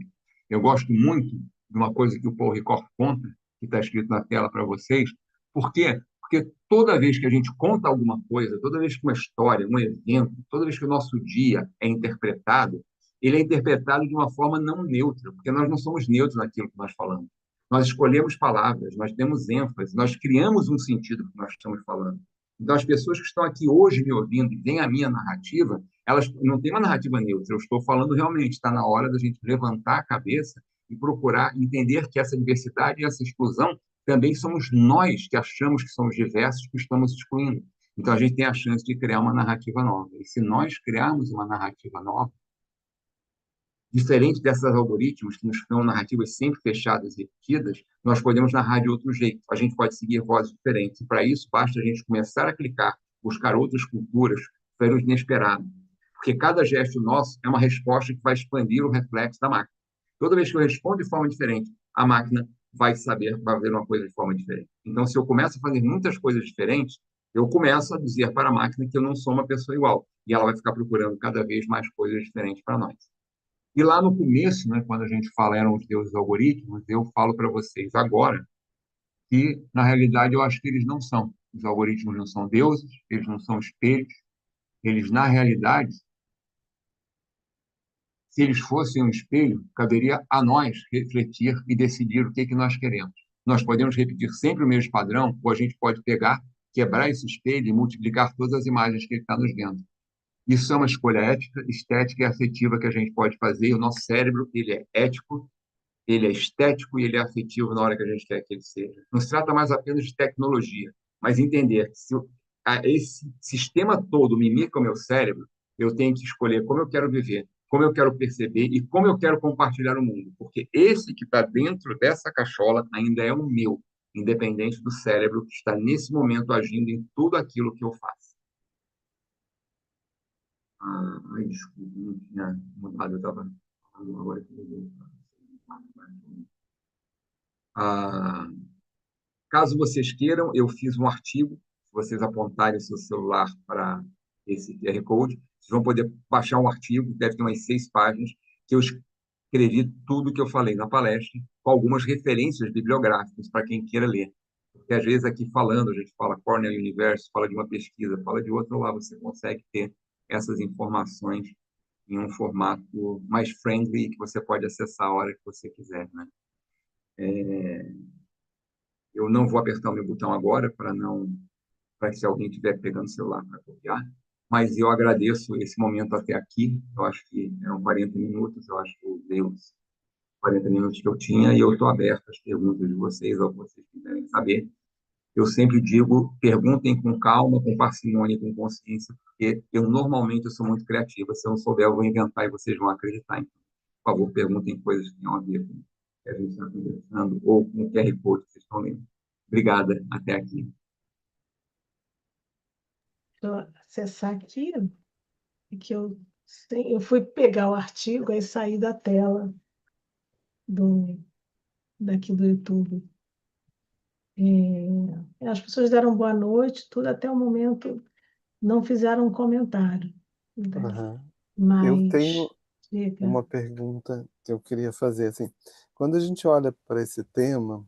eu gosto muito de uma coisa que o Paul Ricoeur conta, que está escrito na tela para vocês. Por quê? Porque toda vez que a gente conta alguma coisa, toda vez que uma história, um evento, toda vez que o nosso dia é interpretado, ele é interpretado de uma forma não neutra, porque nós não somos neutros naquilo que nós falamos. Nós escolhemos palavras, nós temos ênfase, nós criamos um sentido que nós estamos falando. Então, as pessoas que estão aqui hoje me ouvindo e veem a minha narrativa, elas não têm uma narrativa neutra, eu estou falando realmente, está na hora da gente levantar a cabeça e procurar entender que essa diversidade e essa exclusão também somos nós que achamos que somos diversos que estamos excluindo. Então, a gente tem a chance de criar uma narrativa nova. E se nós criarmos uma narrativa nova, diferente desses algoritmos que nos criam narrativas sempre fechadas e repetidas, nós podemos narrar de outro jeito. A gente pode seguir vozes diferentes. E, para isso, basta a gente começar a clicar, buscar outras culturas, pelo inesperado. Porque cada gesto nosso é uma resposta que vai expandir o reflexo da máquina. Toda vez que eu respondo de forma diferente, a máquina vai saber, vai fazer uma coisa de forma diferente. Então, se eu começo a fazer muitas coisas diferentes, eu começo a dizer para a máquina que eu não sou uma pessoa igual. E ela vai ficar procurando cada vez mais coisas diferentes para nós. E lá no começo, né, quando a gente fala eram os deuses algoritmos, eu falo para vocês agora que, na realidade, eu acho que eles não são. Os algoritmos não são deuses, eles não são espelhos, eles, na realidade, se eles fossem um espelho, caberia a nós refletir e decidir o que nós queremos. Nós podemos repetir sempre o mesmo padrão, ou a gente pode pegar, quebrar esse espelho e multiplicar todas as imagens que ele está nos vendo. Isso é uma escolha ética, estética e afetiva que a gente pode fazer. E o nosso cérebro, ele é ético, ele é estético e ele é afetivo na hora que a gente quer que ele seja. Não se trata mais apenas de tecnologia, mas entender que se esse sistema todo mimica o meu cérebro, eu tenho que escolher como eu quero viver, como eu quero perceber e como eu quero compartilhar o mundo. Porque esse que está dentro dessa cachola ainda é o meu, independente do cérebro que está nesse momento agindo em tudo aquilo que eu faço. Ai, desculpa, não tinha mudado, eu estava falando agora que mudou. Ah, Caso vocês queiram, eu fiz um artigo. Se vocês apontarem o seu celular para esse QR Code, vocês vão poder baixar um artigo, deve ter umas 6 páginas, que eu escrevi tudo que eu falei na palestra, com algumas referências bibliográficas para quem queira ler. Porque, às vezes, aqui falando, a gente fala Cornell Universe, fala de uma pesquisa, fala de outra, lá você consegue ter essas informações em um formato mais friendly, que você pode acessar a hora que você quiser, né? Eu não vou apertar o meu botão agora para que se alguém estiver pegando o celular para copiar, mas eu agradeço esse momento até aqui. Eu acho que eram 40 minutos, eu acho que eu dei os 40 minutos que eu tinha e eu estou aberto às perguntas de vocês, ao que vocês quiserem saber. Eu sempre digo, perguntem com calma, com parcimônia, com consciência, porque eu sou muito criativa. Se eu não souber, eu vou inventar e vocês vão acreditar. Então, por favor, perguntem coisas que tenham a ver com o que a gente está conversando ou com o QR Code que vocês estão lendo. Obrigada, até aqui. Deixa eu acessar aqui, que eu fui pegar o artigo e saí da tela do, daqui do YouTube. As pessoas deram boa noite, tudo até o momento não fizeram um comentário, né? Aham. Eu tenho Mas chega. uma pergunta que eu queria fazer, assim, quando a gente olha para esse tema,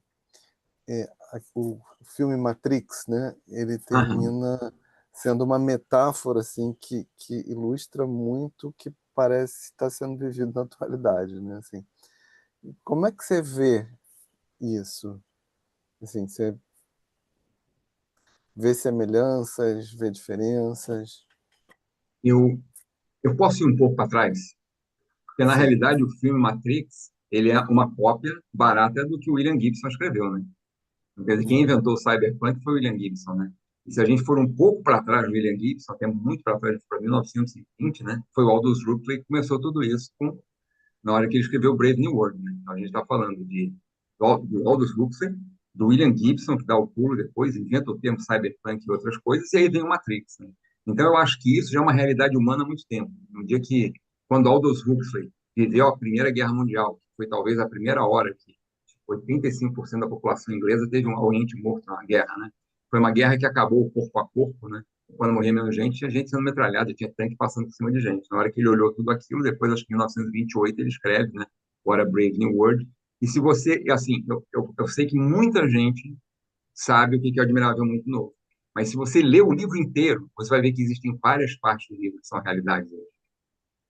o filme Matrix, né, ele Aham. termina sendo uma metáfora, assim, que ilustra muito o que parece estar sendo vivido na atualidade, né, assim. Como é que você vê isso? Assim, você vê semelhanças, vê diferenças? Eu, eu posso ir um pouco para trás, porque, na Sim. realidade, o filme Matrix ele é uma cópia barata do que o William Gibson escreveu, né? Quer dizer, quem Uhum. inventou o cyberpunk foi o William Gibson, né? E se a gente for um pouco para trás do William Gibson, até muito para trás, para 1920, né? Foi o Aldous Huxley que começou tudo isso na hora que ele escreveu Brave New World, né? Então a gente está falando do Aldous Huxley, do William Gibson, que dá o pulo depois, inventa o termo cyberpunk e outras coisas, e aí vem o Matrix, né? Então eu acho que isso já é uma realidade humana há muito tempo. No dia que, quando Aldous Huxley viveu a Primeira Guerra Mundial, que foi talvez a primeira hora que 85% da população inglesa teve um ente morto na guerra, né? Foi uma guerra que acabou corpo a corpo, né? Quando morria menos gente, tinha gente sendo metralhada, tinha tanque passando por cima de gente. Na hora que ele olhou tudo aquilo, depois, acho que em 1928, ele escreve, né? What a Brave New World. E se você, assim, eu sei que muita gente sabe o que é Admirável Muito Novo, mas se você lê o livro inteiro, você vai ver que existem várias partes do livro que são realidades hoje.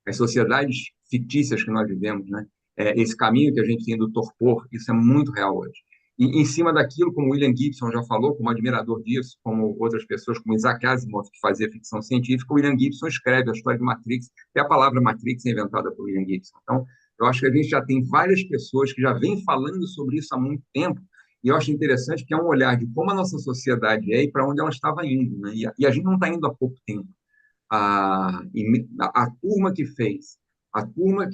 As sociedades fictícias que nós vivemos, né? Esse caminho que a gente tem do torpor, isso é muito real hoje. E em cima daquilo, como William Gibson já falou, como admirador disso, como outras pessoas, como Isaac Asimov, que fazia ficção científica, o William Gibson escreve a história de Matrix, até a palavra Matrix é inventada por William Gibson. Então, eu acho que a gente já tem várias pessoas que já vêm falando sobre isso há muito tempo, e eu acho interessante que é um olhar de como a nossa sociedade é e para onde ela estava indo, né? E a gente não está indo há pouco tempo. A turma que fez,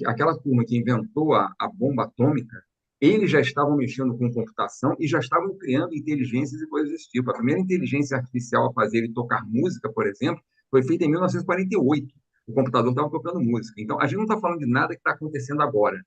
aquela turma que inventou a bomba atômica, eles já estavam mexendo com computação e já estavam criando inteligências e coisas desse tipo. A primeira inteligência artificial a fazer ele tocar música, por exemplo, foi feita em 1948. O computador estava tocando música. Então, a gente não está falando de nada que está acontecendo agora.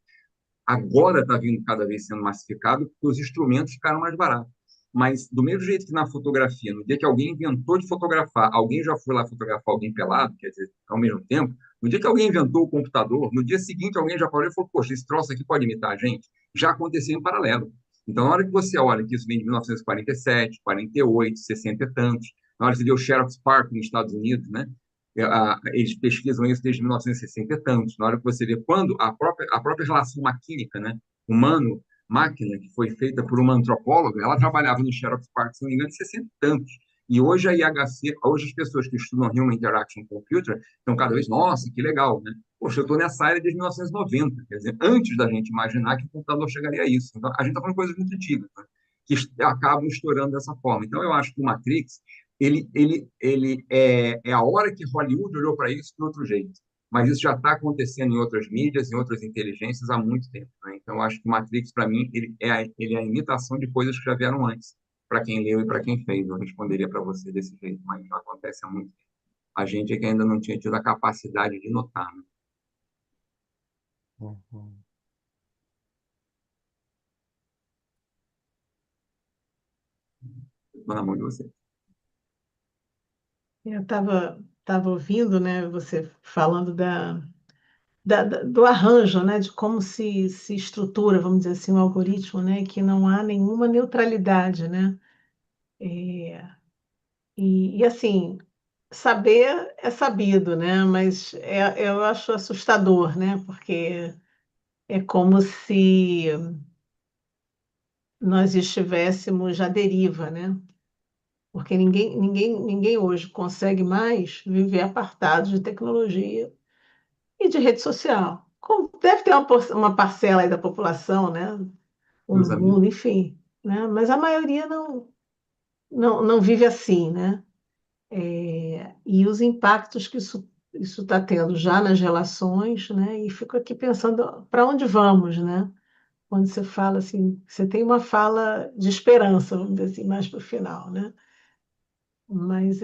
Agora está vindo cada vez sendo massificado porque os instrumentos ficaram mais baratos. Mas, do mesmo jeito que na fotografia, no dia que alguém inventou de fotografar, alguém já foi lá fotografar alguém pelado, quer dizer, ao mesmo tempo, no dia que alguém inventou o computador, no dia seguinte alguém já parou e falou, poxa, esse troço aqui pode imitar a gente? Já aconteceu em paralelo. Então, na hora que você olha que isso vem de 1947, 48, 60 e tantos, na hora que você vê o Xerox PARC nos Estados Unidos, né? Eles pesquisam isso desde 1960 e tantos. Na hora que você vê quando a própria relação maquínica, né, humano-máquina, que foi feita por uma antropóloga, ela trabalhava no Xerox PARC, se não me engano, em 60 e tantos. E hoje a IHC, hoje as pessoas que estudam Human Interaction Computer estão cada vez, nossa, que legal, né? Poxa, eu estou nessa área desde 1990, quer dizer, antes da gente imaginar que o computador chegaria a isso. Então, a gente está falando de coisas muito antigas, né, que acabam estourando dessa forma. Então, eu acho que o Matrix ele é a hora que Hollywood olhou para isso de outro jeito. Mas isso já está acontecendo em outras mídias, em outras inteligências há muito tempo, né? Então, eu acho que Matrix, para mim, ele é a imitação de coisas que já vieram antes, para quem leu e para quem fez. Eu responderia para você desse jeito, mas já acontece há muito tempo. A gente é que ainda não tinha tido a capacidade de notar, né? Uhum. Estou na mão de você. Eu estava ouvindo, né, você falando do arranjo, né, de como se estrutura, vamos dizer assim, o algoritmo, né, que não há nenhuma neutralidade, né? E assim, saber é sabido, né? Mas eu acho assustador, né? Porque é como se nós estivéssemos à deriva, né? Porque ninguém hoje consegue mais viver apartado de tecnologia e de rede social. Deve ter uma parcela aí da população, né? Ou Meus no amigos, mundo, enfim, né? Mas a maioria não vive assim, né? E os impactos que isso está tendo já nas relações, né? E fico aqui pensando para onde vamos, né? Quando você fala assim, você tem uma fala de esperança, vamos dizer assim, mais para o final, né? Mas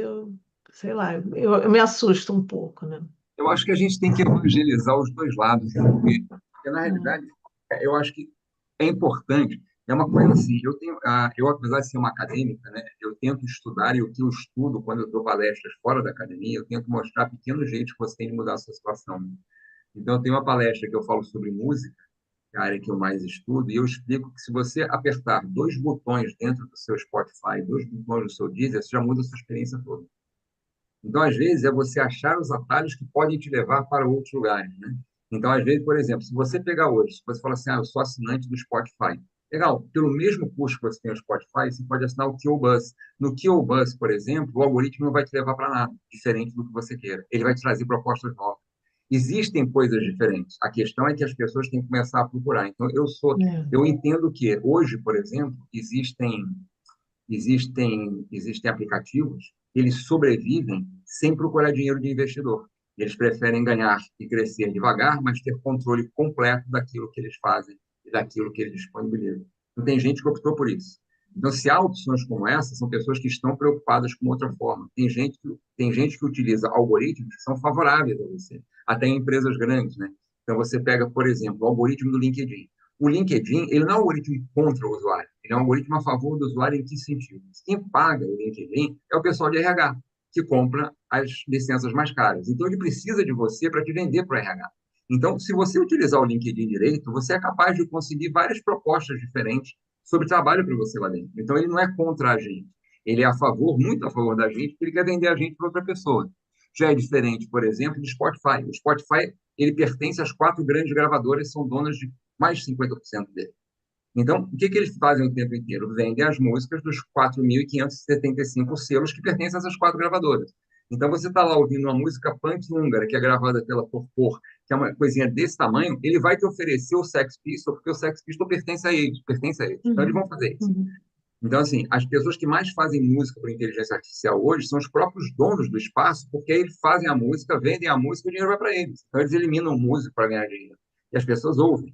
sei lá, eu me assusto um pouco, né? eu acho que a gente tem que evangelizar os dois lados, né? Porque, na realidade, eu acho que é importante. É uma coisa assim, eu apesar de ser uma acadêmica, né, eu tento estudar e o que eu estudo quando eu dou palestras fora da academia, eu tento mostrar pequenos jeitos que você tem de mudar a sua situação. Então, eu tenho uma palestra que eu falo sobre música, que é a área que eu mais estudo, e eu explico que se você apertar dois botões dentro do seu Spotify, dois botões do seu Deezer, você já muda a sua experiência toda. Então, às vezes, é você achar os atalhos que podem te levar para outros lugares, né? Então, às vezes, por exemplo, se você pegar hoje, se você falar assim, eu sou assinante do Spotify. Legal, pelo mesmo custo que você tem no Spotify, você pode assinar o KioBus. No KioBus, por exemplo, o algoritmo não vai te levar para nada, diferente do que você queira. Ele vai te trazer propostas novas. Existem coisas diferentes. A questão é que as pessoas têm que começar a procurar. Então, É, eu entendo que hoje, por exemplo, existem aplicativos que eles sobrevivem sem procurar dinheiro de investidor. Eles preferem ganhar e crescer devagar, mas ter controle completo daquilo que eles fazem e daquilo que eles disponibilizam. Então, tem gente que optou por isso. Então, se há opções como essa, são pessoas que estão preocupadas com outra forma. Tem gente que utiliza algoritmos que são favoráveis a você, até em empresas grandes, né? Então, você pega, por exemplo, o algoritmo do LinkedIn. O LinkedIn, ele não é um algoritmo contra o usuário, ele é um algoritmo a favor do usuário em que sentido? Quem paga o LinkedIn é o pessoal de RH, que compra as licenças mais caras. Então, ele precisa de você para te vender para o RH. Então, se você utilizar o LinkedIn direito, você é capaz de conseguir várias propostas diferentes sobre trabalho para você lá dentro. Então, ele não é contra a gente. Ele é a favor, muito a favor da gente, porque ele quer vender a gente para outra pessoa. Já é diferente, por exemplo, do Spotify. O Spotify, ele pertence às quatro grandes gravadoras, são donas de mais de 50% dele. Então, o que eles fazem o tempo inteiro? Vendem as músicas dos 4.575 selos que pertencem a essas quatro gravadoras. Então, você está lá ouvindo uma música punk húngara, que é gravada pela Torpor, que é uma coisinha desse tamanho, ele vai te oferecer o Sex Pistols, porque o Sex Pistols pertence a eles, pertence a eles. Então, eles uhum, vão fazer isso. uhum, Então, assim, as pessoas que mais fazem música por inteligência artificial hoje são os próprios donos do espaço, porque eles fazem a música, vendem a música e o dinheiro vai para eles. Então, eles eliminam o músico para ganhar dinheiro. E as pessoas ouvem.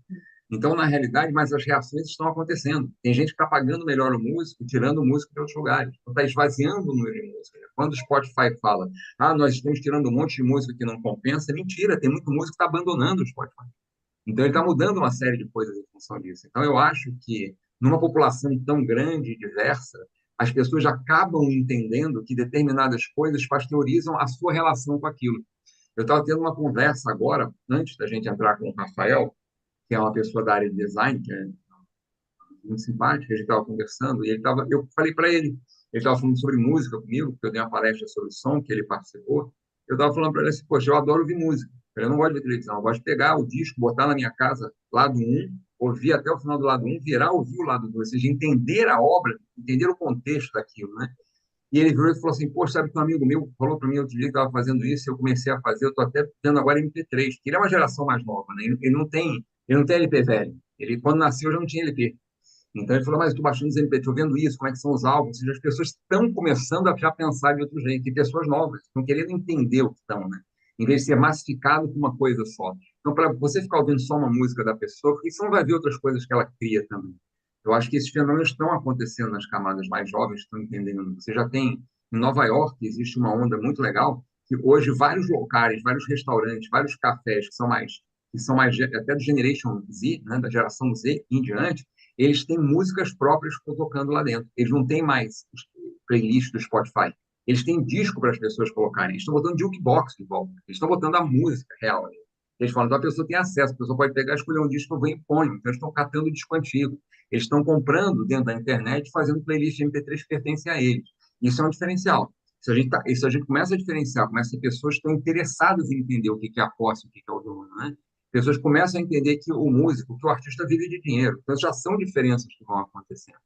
Então, na realidade, mas as reações estão acontecendo. Tem gente que está pagando melhor o músico, tirando o músico de outros lugares. Então, está esvaziando o número de música. Quando o Spotify fala, nós estamos tirando um monte de música que não compensa, é mentira. Tem muito músico que está abandonando o Spotify. Então, ele está mudando uma série de coisas em função disso. Então, eu acho que, numa população tão grande e diversa, as pessoas já acabam entendendo que determinadas coisas pasteurizam a sua relação com aquilo. Eu estava tendo uma conversa agora, antes da gente entrar com o Rafael, que é uma pessoa da área de design, que é muito simpática, a gente estava conversando, e eu falei para ele estava falando sobre música comigo, porque eu dei uma palestra sobre som, que ele participou, eu estava falando para ele assim, poxa, eu adoro ouvir música, eu não gosto de ver televisão, eu gosto de pegar o disco, botar na minha casa, lado um, ouvir até o final do lado um, virar, ouvir o lado 2, ou seja, entender a obra, entender o contexto daquilo, né? E ele virou e falou assim, poxa, sabe que um amigo meu falou para mim outro dia que estava fazendo isso, eu comecei a fazer, eu estou até tendo agora MP3, que ele é uma geração mais nova, né? Ele não tem LP velho, ele quando nasceu já não tinha LP. Então ele falou, mas eu estou baixando os MP, estou vendo isso, como é que são os álbuns, ou seja, as pessoas estão começando a já pensar de outro jeito, e pessoas novas, estão querendo entender o que estão, né? Em vez de ser massificado com uma coisa só. Então, para você ficar ouvindo só uma música da pessoa, porque você não vai ver outras coisas que ela cria também. Eu acho que esses fenômenos estão acontecendo nas camadas mais jovens, estão entendendo. Você já tem, em Nova York, existe uma onda muito legal, que hoje vários locais, vários restaurantes, vários cafés que são mais até do Generation Z, né, da geração Z em diante, eles têm músicas próprias que estão tocando lá dentro. Eles não têm mais playlist do Spotify. Eles têm disco para as pessoas colocarem. Eles estão botando jukebox de volta. Eles estão botando a música real. Eles falam, então a pessoa tem acesso, a pessoa pode pegar, escolher um disco, eu vou e põe. Então eles estão catando disco antigo. Eles estão comprando dentro da internet, fazendo playlist de MP3 que pertencem a eles. Isso é um diferencial. Se a gente começa a diferenciar, começa a ter pessoas que estão interessadas em entender o que é a posse, o que é o dono, né? Pessoas começam a entender que o músico, que o artista vive de dinheiro. Então já são diferenças que vão acontecendo.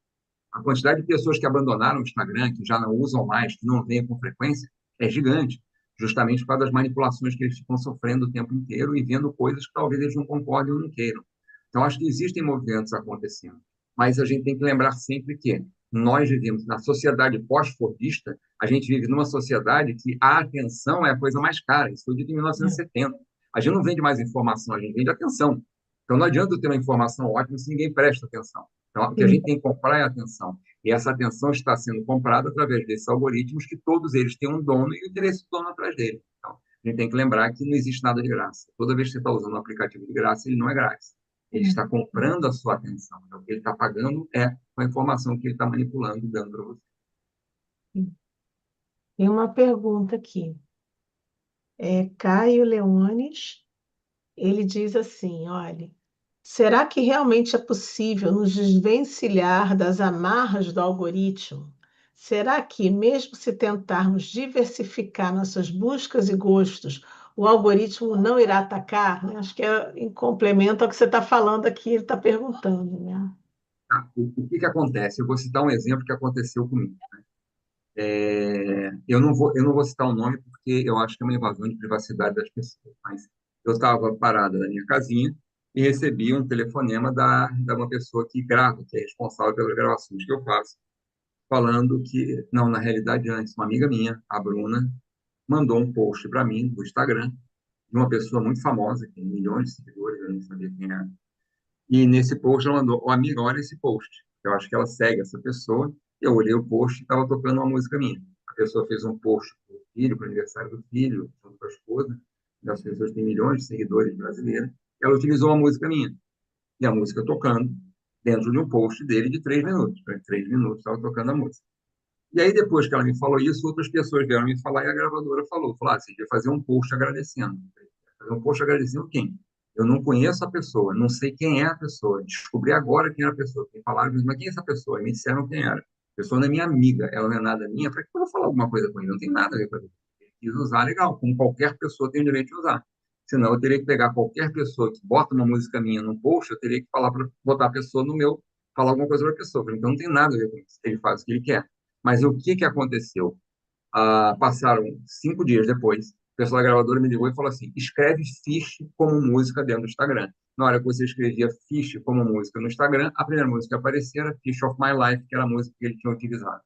A quantidade de pessoas que abandonaram o Instagram, que já não usam mais, que não veem com frequência, é gigante, justamente por causa das manipulações que eles ficam sofrendo o tempo inteiro e vendo coisas que talvez eles não concordem ou não queiram. Então, acho que existem movimentos acontecendo, mas a gente tem que lembrar sempre que nós vivemos na sociedade pós-fordista, a gente vive numa sociedade que a atenção é a coisa mais cara. Isso foi dito em 1970. A gente não vende mais informação, a gente vende atenção. Então, não adianta eu ter uma informação ótima se ninguém presta atenção. Então, o que a gente tem que comprar é atenção. E essa atenção está sendo comprada através desses algoritmos que todos eles têm um dono e o interesse do dono atrás dele. Então, a gente tem que lembrar que não existe nada de graça. Toda vez que você está usando um aplicativo de graça, ele não é grátis. Ele está comprando a sua atenção. Então, o que ele está pagando é a informação que ele está manipulando e dando para você. Tem uma pergunta aqui. Caio Leones, ele diz assim, olha, será que realmente é possível nos desvencilhar das amarras do algoritmo? Será que, mesmo se tentarmos diversificar nossas buscas e gostos, o algoritmo não irá atacar? Né? Acho que é em complemento ao que você está falando aqui, ele está perguntando, né? O que acontece? Eu vou citar um exemplo que aconteceu comigo. Eu não vou citar o nome porque eu acho que é uma invasão de privacidade das pessoas, mas eu estava parada na minha casinha e recebi um telefonema da uma pessoa que grava, que é responsável pelas gravações que eu faço, falando que, não, na realidade, antes, uma amiga minha, a Bruna, mandou um post para mim no Instagram, de uma pessoa muito famosa, que tem milhões de seguidores, eu nem sabia quem era. E nesse post ela mandou, ô amiga, olha esse post. Eu acho que ela segue essa pessoa. Eu olhei o post e estava tocando uma música minha. A pessoa fez um post para o filho, para o aniversário do filho, junto com a esposa. As pessoas têm milhões de seguidores brasileiros. Ela utilizou uma música minha. E a música tocando dentro de um post dele de 3 minutos. Durante 3 minutos estava tocando a música. E aí, depois que ela me falou isso, outras pessoas vieram me falar e a gravadora falou, você devia fazer um post agradecendo. Fazer um post agradecendo quem? Eu não conheço a pessoa, não sei quem é a pessoa. Descobri agora quem era a pessoa. Me falaram, mas quem é essa pessoa? E me disseram quem era. A pessoa não é minha amiga, ela não é nada minha. Para que eu vou falar alguma coisa com ele? Não tem nada a ver com ele. Ele quis usar, legal, como qualquer pessoa tem o direito de usar. Senão, eu teria que pegar qualquer pessoa que bota uma música minha num post, eu teria que falar para botar a pessoa no meu, falar alguma coisa para a pessoa. Então, não tem nada a ver com isso. Ele faz o que ele quer. Mas o que aconteceu? Passaram 5 dias depois, o pessoal da gravadora me ligou e falou assim: escreve Fish como música dentro do Instagram. Na hora que você escrevia Fish como música no Instagram, a primeira música que aparecia era Fish of My Life, que era a música que ele tinha utilizado.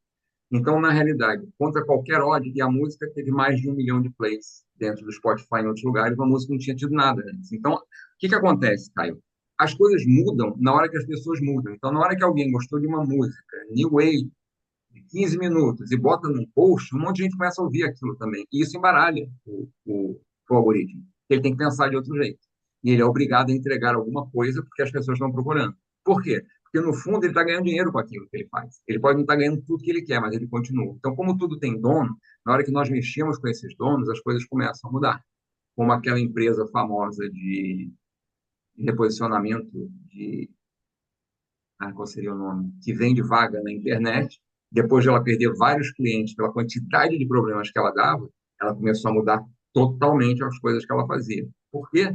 Então, na realidade, contra qualquer ódio, e a música teve mais de 1 milhão de plays dentro do Spotify em outros lugares, a música não tinha tido nada antes. Então, o que acontece, Caio? As coisas mudam na hora que as pessoas mudam. Então, na hora que alguém gostou de uma música, New Wave, de 15 minutos e bota num post, um monte de gente começa a ouvir aquilo também. E isso embaralha o algoritmo. Ele tem que pensar de outro jeito. E ele é obrigado a entregar alguma coisa porque as pessoas estão procurando. Por quê? Porque, no fundo, ele está ganhando dinheiro com aquilo que ele faz. Ele pode não estar ganhando tudo que ele quer, mas ele continua. Então, como tudo tem dono, na hora que nós mexemos com esses donos, as coisas começam a mudar. Como aquela empresa famosa de reposicionamento de qual seria o nome? Que vende vaga na internet. Depois de ela perder vários clientes pela quantidade de problemas que ela dava, ela começou a mudar totalmente as coisas que ela fazia. Por quê?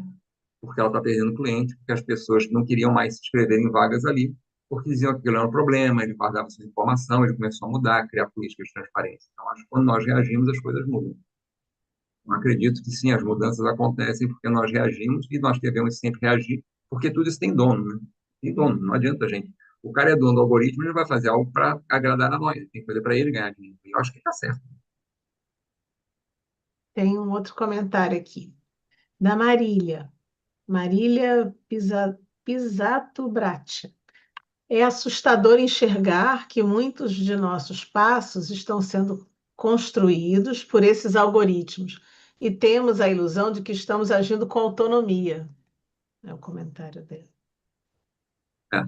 Porque ela está perdendo cliente, porque as pessoas não queriam mais se inscrever em vagas ali, porque diziam que aquilo era um problema, ele guardava sua informação, ele começou a mudar, a criar políticas de transparência. Então, acho que quando nós reagimos, as coisas mudam. Eu acredito que sim, as mudanças acontecem porque nós reagimos e nós devemos sempre reagir, porque tudo isso tem dono, né? Tem dono, não adianta, gente. O cara é dono do algoritmo, ele não vai fazer algo para agradar a nós, ele tem que fazer para ele ganhar dinheiro. E eu acho que está certo. Tem um outro comentário aqui, da Marília. Marília Pisato Bratti. É assustador enxergar que muitos de nossos passos estão sendo construídos por esses algoritmos e temos a ilusão de que estamos agindo com autonomia. É o comentário dele. É.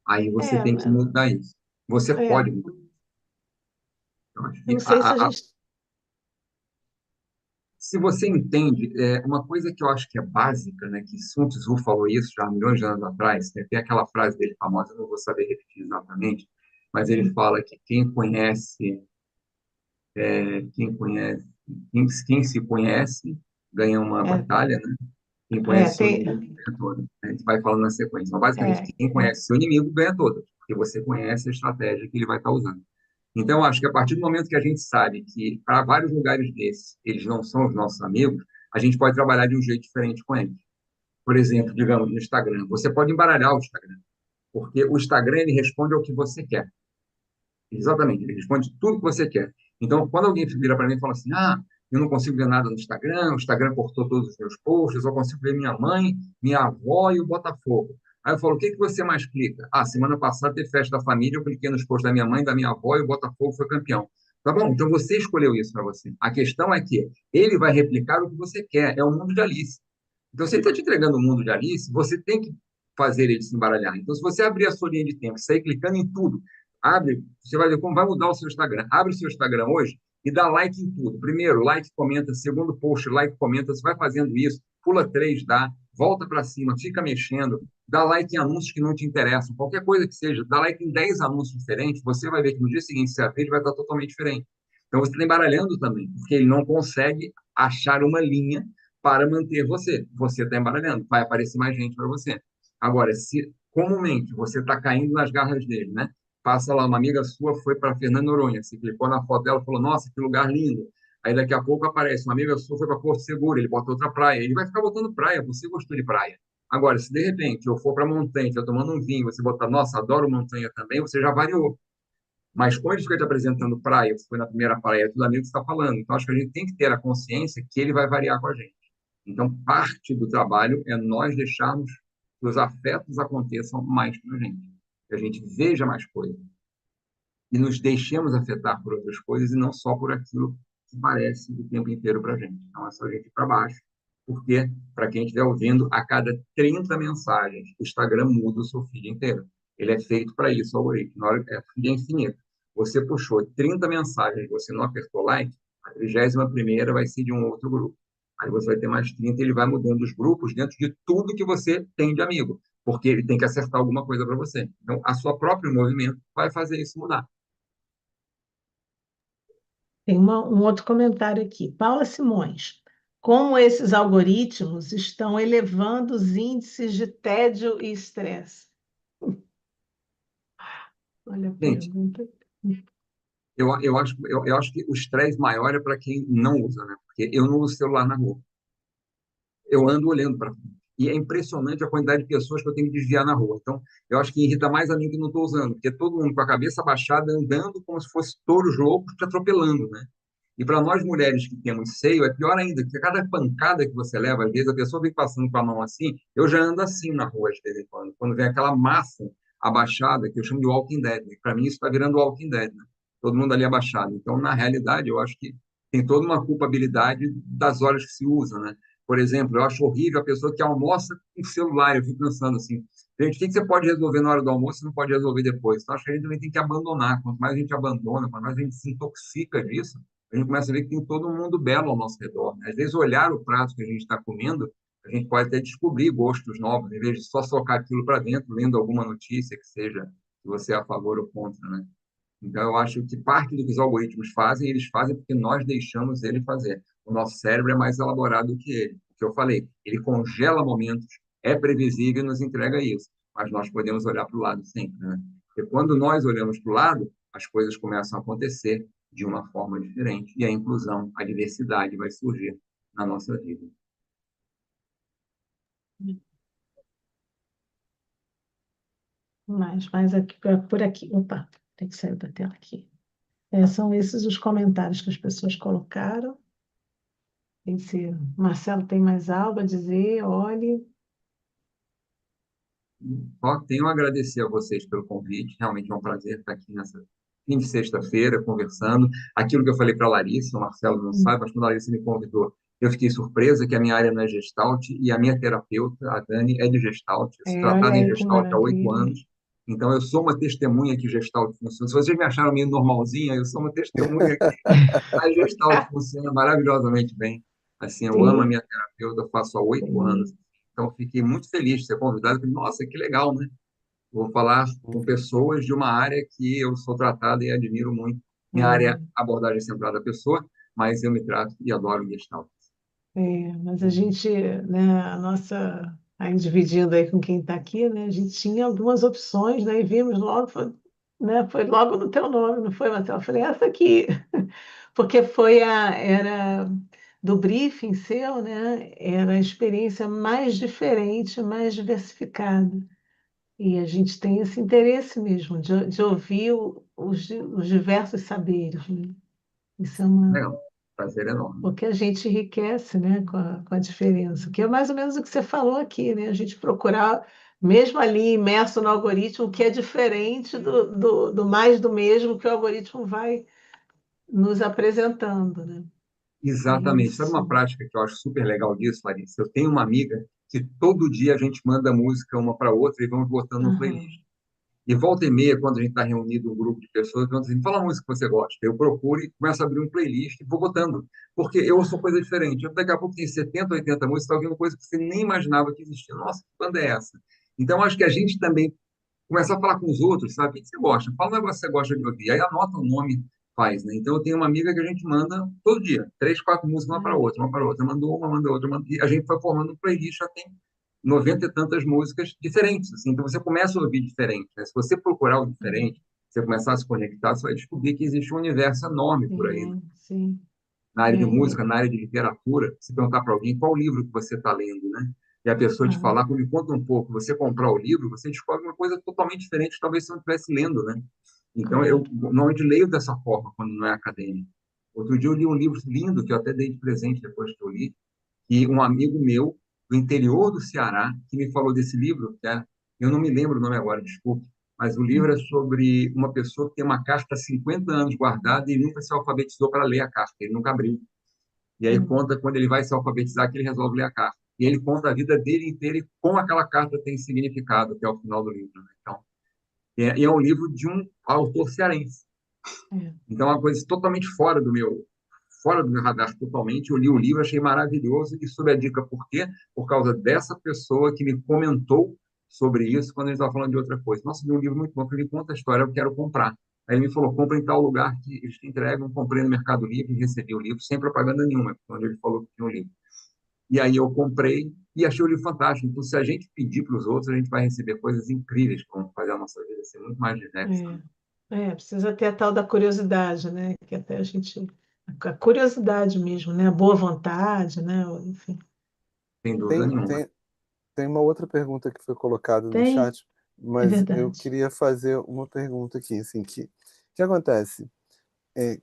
Aí você É, tem que mudar isso. Você é, pode mudar. Eu acho Eu que não sei se a gente. se você entende, uma coisa que eu acho que é básica, né, que Sun Tzu falou isso já há milhões de anos atrás, né, tem aquela frase dele famosa, eu não vou saber repetir exatamente, mas ele fala que quem se conhece ganha uma É, batalha, né? Quem conhece seu inimigo tem. ganha toda. A gente vai falando na sequência. Mas, basicamente, É, quem conhece seu inimigo ganha toda, porque você conhece a estratégia que ele vai estar usando. Então, eu acho que a partir do momento que a gente sabe que para vários lugares desses eles não são os nossos amigos, a gente pode trabalhar de um jeito diferente com eles. Por exemplo, digamos, no Instagram. Você pode embaralhar o Instagram, porque o Instagram ele responde ao que você quer. Exatamente, ele responde tudo que você quer. Então, quando alguém vira para mim e fala assim, eu não consigo ver nada no Instagram, o Instagram cortou todos os meus posts, eu só consigo ver minha mãe, minha avó e o Botafogo. Aí eu falo, o que que você mais clica? Semana passada teve festa da família, eu cliquei nos posts da minha mãe, da minha avó e o Botafogo foi campeão. Tá bom, então você escolheu isso para você. A questão é que ele vai replicar o que você quer, é o mundo de Alice. Então, se ele está te entregando o mundo de Alice, você tem que fazer ele se embaralhar. Então, se você abrir a sua linha de tempo, sair clicando em tudo, abre, você vai ver como vai mudar o seu Instagram. Abre o seu Instagram hoje e dá like em tudo. Primeiro, like, comenta. Segundo post, like, comenta. Você vai fazendo isso, pula três, dá, volta para cima, fica mexendo, dá like em anúncios que não te interessam. Qualquer coisa que seja, dá like em 10 anúncios diferentes, você vai ver que no dia seguinte, se abrir, ele vai estar totalmente diferente. Então, você está embaralhando também, porque ele não consegue achar uma linha para manter você. Você está embaralhando, vai aparecer mais gente para você. Agora, se comumente você está caindo nas garras dele, né? Passa lá, uma amiga sua foi para Fernando Noronha, você clicou na foto dela e falou, nossa, que lugar lindo. Aí daqui a pouco aparece, uma amiga sua foi para Porto Seguro, ele bota outra praia, ele vai ficar botando praia, você gostou de praia. Agora, se de repente eu for para montanha, estiver tomando um vinho, você botar, nossa, adoro montanha também, você já variou. Mas quando ele fica te apresentando praia, você foi na primeira praia, é tudo amigo que você está falando. Então, acho que a gente tem que ter a consciência que ele vai variar com a gente. Então, parte do trabalho é nós deixarmos que os afetos aconteçam mais para a gente, que a gente veja mais coisas e nos deixemos afetar por outras coisas e não só por aquilo que parece o tempo inteiro para a gente. Então, é só a gente ir para baixo, porque, para quem estiver ouvindo, a cada 30 mensagens, o Instagram muda o seu feed inteiro. Ele é feito para isso, o algoritmo. Na hora, feed é infinito. Você puxou 30 mensagens, você não apertou like, a 31ª vai ser de um outro grupo. Aí você vai ter mais 30 e ele vai mudando os grupos dentro de tudo que você tem de amigo, porque ele tem que acertar alguma coisa para você. Então, a sua próprio movimento vai fazer isso mudar. Tem um outro comentário aqui. Paula Simões. Como esses algoritmos estão elevando os índices de tédio e estresse? Olha a Gente, pergunta. eu acho que o estresse maior é para quem não usa, né? Porque eu não uso celular na rua. Eu ando olhando para frente. E é impressionante a quantidade de pessoas que eu tenho que desviar na rua. Então, eu acho que irrita mais a mim que não estou usando, porque todo mundo com a cabeça baixada, andando como se fosse touros loucos te atropelando, né? E para nós mulheres que temos seio, é pior ainda, porque cada pancada que você leva, às vezes a pessoa vem passando com a mão assim, eu já ando assim na rua de vez em quando vem aquela massa abaixada, que eu chamo de Walking Dead. Para mim, isso está virando Walking Dead, né? Todo mundo ali abaixado. Então, na realidade, eu acho que tem toda uma culpabilidade das horas que se usa, né? Por exemplo, eu acho horrível a pessoa que almoça com o celular. Eu fico pensando assim, gente, o que você pode resolver na hora do almoço e não pode resolver depois? Então, acho que a gente também tem que abandonar. Quanto mais a gente abandona, quanto mais a gente se intoxica disso, a gente começa a ver que tem todo um mundo belo ao nosso redor, né? Às vezes, olhar o prato que a gente está comendo, a gente pode até descobrir gostos novos, em vez de só socar aquilo para dentro, lendo alguma notícia que seja que você é a favor ou contra, né? Então, eu acho que parte do que os algoritmos fazem, eles fazem porque nós deixamos ele fazer. O nosso cérebro é mais elaborado do que ele. O que eu falei, ele congela momentos, é previsível e nos entrega isso. Mas nós podemos olhar para o lado sempre, né? Porque quando nós olhamos para o lado, as coisas começam a acontecer de uma forma diferente e a inclusão, a diversidade vai surgir na nossa vida. Mais aqui, por aqui. Opa, tem que sair da tela aqui. São esses os comentários que as pessoas colocaram. Marcelo tem mais algo a dizer? Olhe. Só tenho a agradecer a vocês pelo convite. Realmente é um prazer estar aqui nessa fim de sexta-feira conversando. Aquilo que eu falei para a Larissa, o Marcelo não sabe, mas quando a Larissa me convidou, eu fiquei surpresa que a minha área não é Gestalt e a minha terapeuta, a Dani, é de Gestalt. Eu sou Olha tratado em aí que Gestalt há 8 maravilha. anos Então, eu sou uma testemunha que Gestalt funciona. Se vocês me acharam meio normalzinha, eu sou uma testemunha que a Gestalt funciona maravilhosamente bem. Assim, eu amo a Sim, minha terapeuta, eu faço há 8 anos. sim. Então, fiquei muito feliz de ser convidado. Falei, nossa, que legal, né? Vou falar com pessoas de uma área que eu sou tratado e admiro muito. Minha área é abordagem centrada da pessoa, mas eu me trato e adoro o Gestalt. Mas a gente, né, a nossa, aí dividindo aí com quem está aqui, né, a gente tinha algumas opções, né, e vimos logo, foi logo no teu nome, não foi, Marcelo? Eu falei, essa aqui, porque era do briefing seu, né, era a experiência mais diferente, mais diversificada. E a gente tem esse interesse mesmo de ouvir os diversos saberes, né? Isso é uma. Legal, prazer enorme. Porque a gente enriquece, né, com a diferença, que é mais ou menos o que você falou aqui, né? A gente procurar, mesmo ali imerso no algoritmo, o que é diferente do mais do mesmo que o algoritmo vai nos apresentando, né? Exatamente. Sabe uma Isso. prática que eu acho super legal disso, Larissa? Eu tenho uma amiga que todo dia a gente manda música uma para outra e vamos botando no playlist. Aham. E volta e meia, quando a gente está reunido, um grupo de pessoas, pergunta assim, fala a música que você gosta. Eu procuro e começo a abrir um playlist e vou botando. Porque eu sou coisa diferente. Eu, daqui a pouco tem 70, 80 músicas, está ouvindo coisa que você nem imaginava que existia. Nossa, que banda é essa? Então, acho que a gente também começa a falar com os outros, sabe? O que você gosta? Fala um negócio que você gosta de ouvir. Aí anota o nome, faz, né? Então, eu tenho uma amiga que a gente manda todo dia, três, quatro músicas, uma para Ah, outra, uma para outra. Mandou uma, mandou outra. E a gente foi formando um playlist, já tem 90 e tantas músicas diferentes. Assim. Então, você começa a ouvir diferente. Né? Se você procurar o diferente, você começar a se conectar, você vai descobrir que existe um universo enorme por aí. Né? sim, sim. Na área de É, música, na área de literatura, se perguntar para alguém qual livro que você está lendo, né? E a pessoa te ah, falar, me conta um pouco, você comprar o livro, você descobre uma coisa totalmente diferente, que talvez você não estivesse lendo, né? Então, eu claro. normalmente leio dessa forma, quando não é acadêmico. Outro dia eu li um livro lindo, que eu até dei de presente depois que eu li, e um amigo meu, do interior do Ceará, que me falou desse livro, que é, eu não me lembro o nome agora, desculpe, mas o livro é Hum, sobre uma pessoa que tem uma carta há 50 anos guardada e nunca se alfabetizou para ler a carta, ele nunca abriu. E aí hum, conta quando ele vai se alfabetizar que ele resolve ler a carta. E ele conta a vida dele inteira e como aquela carta tem significado até o final do livro. Né? Então, e é um livro de um autor cearense. é, Então, é uma coisa totalmente fora do meu radar totalmente. Eu li o livro, achei maravilhoso e soube a dica por quê? Por causa dessa pessoa que me comentou sobre isso quando a gente estava falando de outra coisa. Nossa, li um livro muito bom, ele conta a história, eu quero comprar. Aí ele me falou, compra em tal lugar que eles te entregam. Comprei no Mercado Livre e recebi o livro sem propaganda nenhuma, quando ele falou que tinha o livro. E aí eu comprei e achei o livro fantástico. Então, se a gente pedir para os outros, a gente vai receber coisas incríveis que vão fazer a nossa vida ser muito mais diversa. Né? precisa ter a tal da curiosidade, né? Que até a gente. A curiosidade mesmo, né? A boa vontade, né? Enfim. Sem dúvida Tem, nenhuma. tem, tem uma outra pergunta que foi colocada no Tem, chat, é mas eu verdade. queria fazer uma pergunta aqui, assim, que acontece?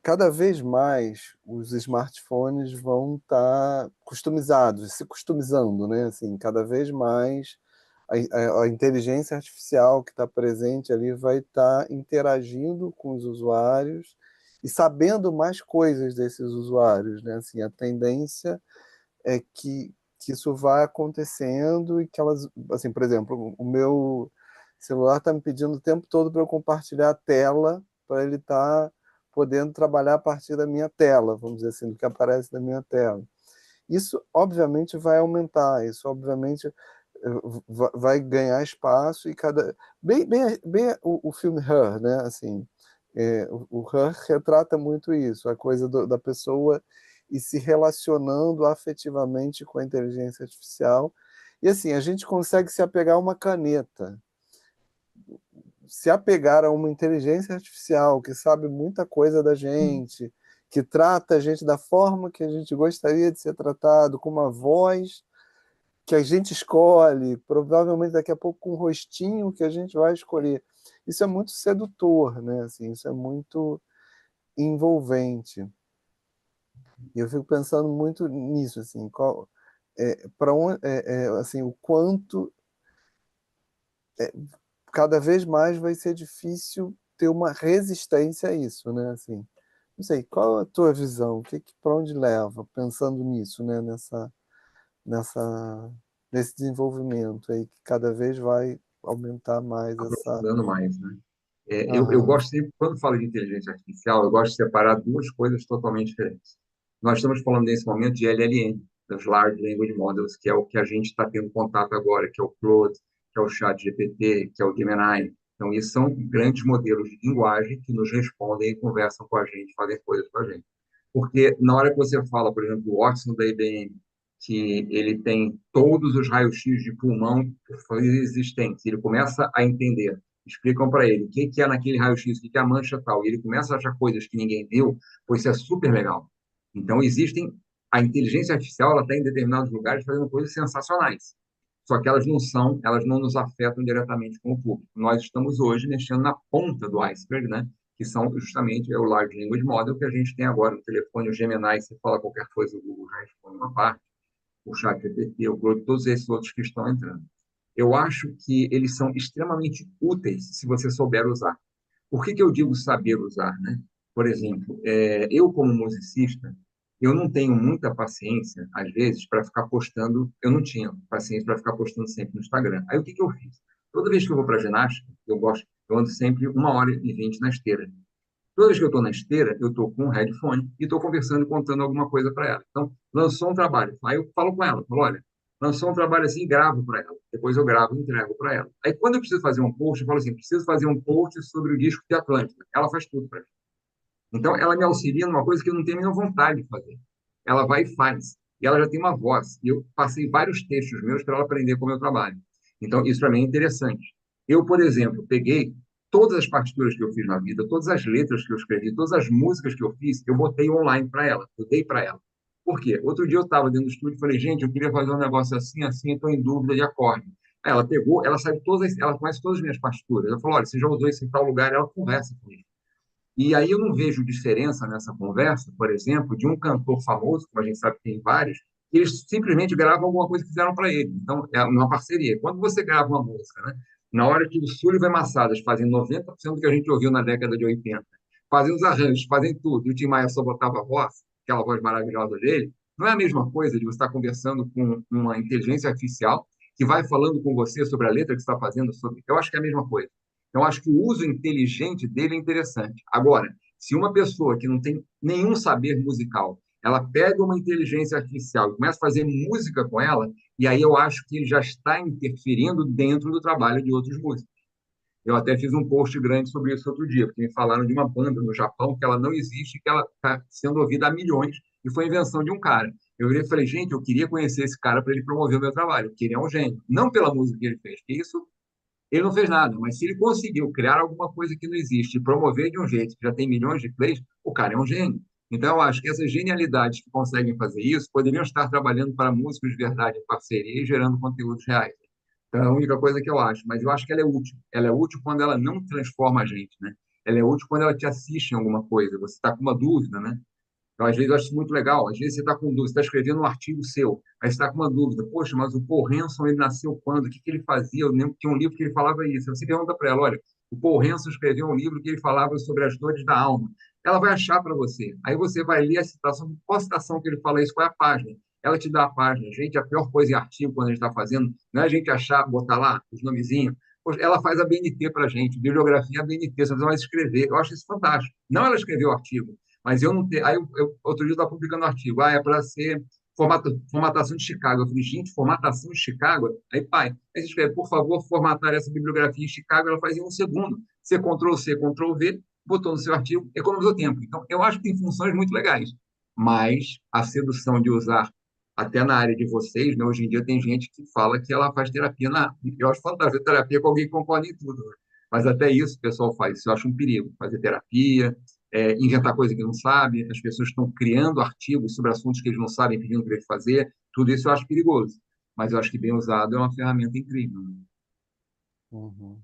Cada vez mais os smartphones vão estar customizados, se customizando, né? Assim, cada vez mais a inteligência artificial que está presente ali vai estar interagindo com os usuários e sabendo mais coisas desses usuários, né? Assim, a tendência é que isso vai acontecendo e que elas, assim, por exemplo, o meu celular está me pedindo o tempo todo para eu compartilhar a tela para ele estar podendo trabalhar a partir da minha tela, vamos dizer assim, do que aparece na minha tela. Isso, obviamente, vai aumentar, isso, obviamente, vai ganhar espaço e cada... Bem o filme Her, né, assim, o Her retrata muito isso, a coisa da pessoa e se relacionando afetivamente com a inteligência artificial. E assim, a gente consegue se apegar a uma caneta, se apegar a uma inteligência artificial que sabe muita coisa da gente, que trata a gente da forma que a gente gostaria de ser tratado, com uma voz que a gente escolhe, provavelmente daqui a pouco com um rostinho que a gente vai escolher. Isso é muito sedutor, né? Assim, isso é muito envolvente. E eu fico pensando muito nisso, assim, para onde, assim, o quanto cada vez mais vai ser difícil ter uma resistência a isso, né? Assim, não sei, qual a tua visão? Para onde leva, pensando nisso, né? Nesse desenvolvimento aí que cada vez vai aumentar mais essa. aprofundando mais, né? Eu Aham. gosto sempre, quando falo de inteligência artificial, eu gosto de separar duas coisas totalmente diferentes. Nós estamos falando nesse momento de LLM, das Large Language Models, que é o que a gente está tendo contato agora, que é o Claude, que é o ChatGPT, que é o Gemini. Então, isso são grandes modelos de linguagem que nos respondem e conversam com a gente, fazem coisas com a gente. Porque na hora que você fala, por exemplo, do Watson da IBM, que ele tem todos os raios-x de pulmão existentes, ele começa a entender, explicam para ele o que é naquele raio-x, o que é a mancha tal, e ele começa a achar coisas que ninguém viu, pois isso é super legal. Então, a inteligência artificial, ela está em determinados lugares fazendo coisas sensacionais. Só que elas não nos afetam diretamente com o público. Nós estamos hoje mexendo na ponta do iceberg, né? Que são justamente o Large Language Model que a gente tem agora no telefone, o Gemini, você fala qualquer coisa, o Google já responde uma parte, o ChatGPT, o Claude, todos esses outros que estão entrando. Eu acho que eles são extremamente úteis se você souber usar. Por que eu digo saber usar, né? Por exemplo, eu como musicista, eu não tenho muita paciência, às vezes, para ficar postando. Eu não tinha paciência para ficar postando sempre no Instagram. Aí o que eu fiz? Toda vez que eu vou para ginástica, eu ando sempre 1h20 na esteira. Toda vez que eu estou na esteira, eu estou com um headphone e estou conversando, contando alguma coisa para ela. Então, lançou um trabalho. Aí eu falo com ela, falo, olha, lançou um trabalho assim, gravo para ela. Depois eu gravo e entrego para ela. Aí quando eu preciso fazer um post, eu falo assim, preciso fazer um post sobre o disco de Atlântida. Ela faz tudo para mim. Então, ela me auxilia numa coisa que eu não tenho nenhuma vontade de fazer. Ela vai e faz. E ela já tem uma voz. E eu passei vários textos meus para ela aprender com o meu trabalho. Então, isso para mim é interessante. Eu, por exemplo, peguei todas as partituras que eu fiz na vida, todas as letras que eu escrevi, todas as músicas que eu fiz, eu botei online para ela, eu dei para ela. Por quê? Outro dia eu estava dentro do estúdio e falei, gente, eu queria fazer um negócio assim, assim, estou em dúvida de acorde. Aí ela pegou, ela sabe todas, ela conhece todas as minhas partituras. Ela falou, olha, você já usou isso em tal lugar, ela conversa comigo. E aí eu não vejo diferença nessa conversa, por exemplo, de um cantor famoso, como a gente sabe que tem vários, que eles simplesmente gravam alguma coisa que fizeram para ele. Então, é uma parceria. Quando você grava uma música, né, na hora que o Súlio e Massadas fazem 90% do que a gente ouviu na década de 80, fazem os arranjos, fazem tudo, e o Tim Maia só botava a voz, aquela voz maravilhosa dele, não é a mesma coisa de você estar conversando com uma inteligência artificial que vai falando com você sobre a letra que você está fazendo. Eu acho que é a mesma coisa. Então, acho que o uso inteligente dele é interessante. Agora, se uma pessoa que não tem nenhum saber musical, ela pega uma inteligência artificial e começa a fazer música com ela, e aí eu acho que ele já está interferindo dentro do trabalho de outros músicos. Eu até fiz um post grande sobre isso outro dia, porque me falaram de uma banda no Japão que ela não existe, que ela está sendo ouvida há milhões, e foi invenção de um cara. Eu virei e falei, gente, eu queria conhecer esse cara para ele promover o meu trabalho, porque ele é um gênio. Não pela música que ele fez, que isso ele não fez nada, mas se ele conseguiu criar alguma coisa que não existe e promover de um jeito que já tem milhões de plays, o cara é um gênio. Então, eu acho que essas genialidades que conseguem fazer isso poderiam estar trabalhando para músicos de verdade em parceria e gerando conteúdos reais. Então, é a única coisa que eu acho. Mas eu acho que ela é útil. Ela é útil quando ela não transforma a gente, né? Ela é útil quando ela te assiste em alguma coisa. Você está com uma dúvida, né? Então, às vezes, eu acho isso muito legal. Às vezes, você está com dúvida, você está escrevendo um artigo seu, aí você está com uma dúvida. Poxa, mas o Paul Hanson, ele nasceu quando? O que ele fazia? Eu lembro que tinha um livro que ele falava isso. Aí você pergunta para ela, olha, o Paul Hanson escreveu um livro que ele falava sobre as dores da alma. Ela vai achar para você. Aí você vai ler a citação. Qual a citação que ele fala isso? Qual é a página? Ela te dá a página. Gente, a pior coisa em artigo, quando a gente está fazendo, não é a gente achar, botar lá os nomezinhos. Poxa, ela faz a BNT para a gente, bibliografia BNT, você vai escrever. Eu acho isso fantástico. Não ela escreveu o artigo, mas eu não tenho. Aí, outro dia eu estava publicando um artigo. É para ser formatação de Chicago. Eu falei, gente, formatação de Chicago? Aí, pai, aí você escreve, por favor, formatar essa bibliografia em Chicago. Ela faz em um segundo. Você Ctrl+C, Ctrl+V, botou no seu artigo, economizou tempo. Então, eu acho que tem funções muito legais. Mas a sedução de usar, até na área de vocês, né, hoje em dia tem gente que fala que ela faz terapia na. Eu acho fantástico terapia com alguém que concorda em tudo. Né? Mas até isso o pessoal faz. Isso eu acho um perigo. Fazer terapia, inventar coisa que não sabe, as pessoas estão criando artigos sobre assuntos que eles não sabem, pedindo para eles fazer, tudo isso eu acho perigoso. Mas eu acho que bem usado é uma ferramenta incrível. Né? Uhum.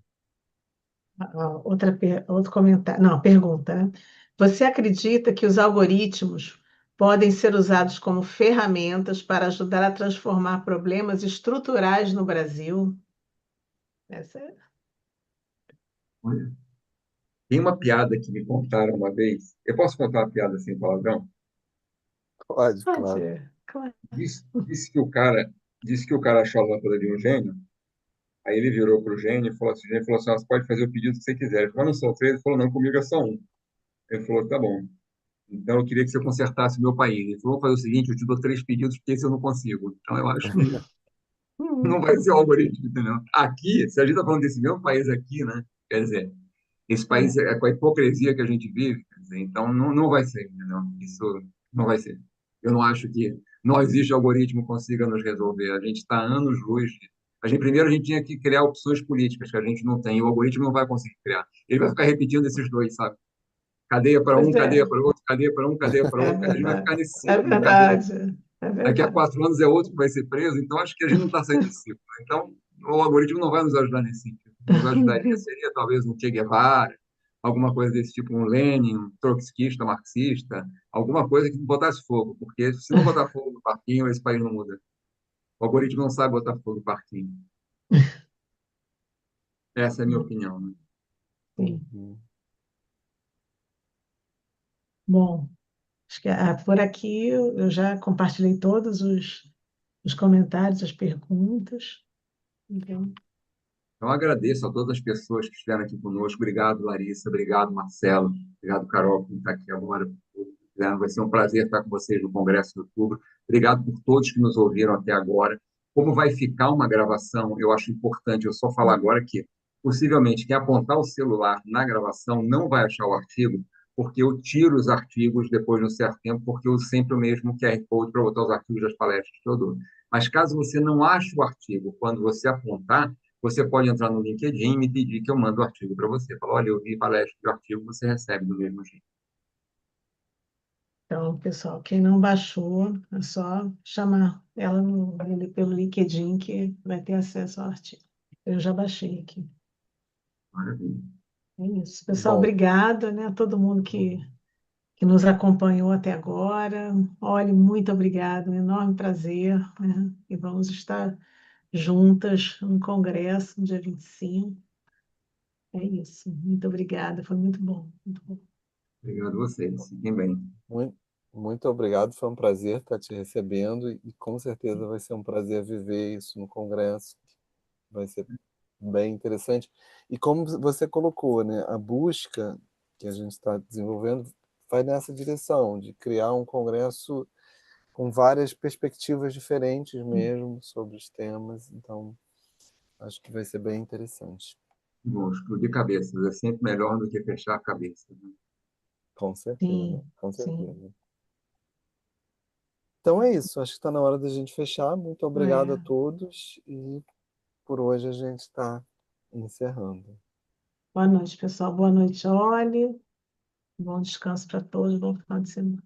Outro comentário, não, pergunta, né? Você acredita que os algoritmos podem ser usados como ferramentas para ajudar a transformar problemas estruturais no Brasil? Essa é... Olha, tem uma piada que me contaram uma vez. Eu posso contar uma piada sem palavrão? Pode, claro. Pode, claro. Disse que o cara achou a lâmpada de um gênio Aí ele virou para o Gênio e falou assim, "Ó, você pode fazer o pedido que você quiser." Ele falou, não são três. Ele falou, não, comigo é só um. Ele falou, tá bom. Então eu queria que você consertasse o meu país. Ele falou, vou fazer o seguinte, eu te dou três pedidos, porque esse eu não consigo. Então eu acho que não vai ser o algoritmo, entendeu? Aqui, se a gente está falando desse mesmo país aqui, né? Quer dizer, esse país É. é com a hipocrisia que a gente vive, quer dizer, então não vai ser, entendeu? Isso não vai ser. Eu não acho que não existe algoritmo que consiga nos resolver. A gente está anos-luz. Primeiro, a gente tinha que criar opções políticas que a gente não tem. E o algoritmo não vai conseguir criar. Ele vai ficar repetindo esses dois, sabe? Cadeia para Pois um, é, cadeia para outro, cadeia para um, cadeia para é outro. A gente vai verdade. ficar nesse É ciclo de cadeia. verdade. É Daqui a verdade. 4 anos é outro que vai ser preso. Então, acho que a gente não está saindo desse ciclo. Então, o algoritmo não vai nos ajudar nesse sentido. Nos ajudaria seria talvez um Che Guevara, alguma coisa desse tipo, um Lenin, um trotskista, marxista, alguma coisa que botasse fogo, porque se não botar fogo no parquinho, esse país não muda. O algoritmo não sabe botar fogo no parquinho. Essa é a minha opinião, né? Sim. Uhum. Bom, acho que por aqui eu já compartilhei todos os comentários, as perguntas. Então, Então, agradeço a todas as pessoas que estiveram aqui conosco. Obrigado, Larissa. Obrigado, Marcelo. Obrigado, Carol, que está aqui agora. Vai ser um prazer estar com vocês no Congresso de Outubro. Obrigado por todos que nos ouviram até agora. Como vai ficar uma gravação, eu acho importante eu só falar agora que, possivelmente, quem apontar o celular na gravação não vai achar o artigo, porque eu tiro os artigos depois de um certo tempo, porque eu uso sempre o mesmo QR Code para botar os artigos das palestras que eu dou. Mas caso você não ache o artigo quando você apontar, você pode entrar no LinkedIn e me pedir que eu mando o artigo para você. Fala, olha, eu vi palestra de artigo, você recebe do mesmo jeito. então, pessoal, quem não baixou, é só chamar ela pelo LinkedIn que vai ter acesso ao artigo. Eu já baixei aqui. Maravilha. É isso. Pessoal, Bom, obrigada, né, a todo mundo que nos acompanhou até agora. Olha, muito obrigada, um enorme prazer, né? E vamos estar juntas no Congresso, no dia 25. É isso. Muito obrigada, foi muito bom, muito bom. Obrigado a vocês. Fiquem bem. muito, muito obrigado, foi um prazer estar te recebendo e com certeza vai ser um prazer viver isso no Congresso. Vai ser bem interessante. E como você colocou, né, a busca que a gente está desenvolvendo vai nessa direção, de criar um congresso com várias perspectivas diferentes mesmo sobre os temas. Então, acho que vai ser bem interessante. Bom, explodir cabeças é sempre melhor do que fechar a cabeça, né? Com certeza, Sim, com sim. certeza. Então é isso, acho que está na hora da gente fechar. Muito obrigado a É. todos e por hoje a gente está encerrando. Boa noite, pessoal. Boa noite, Olhe. Bom descanso para todos. Bom final de semana.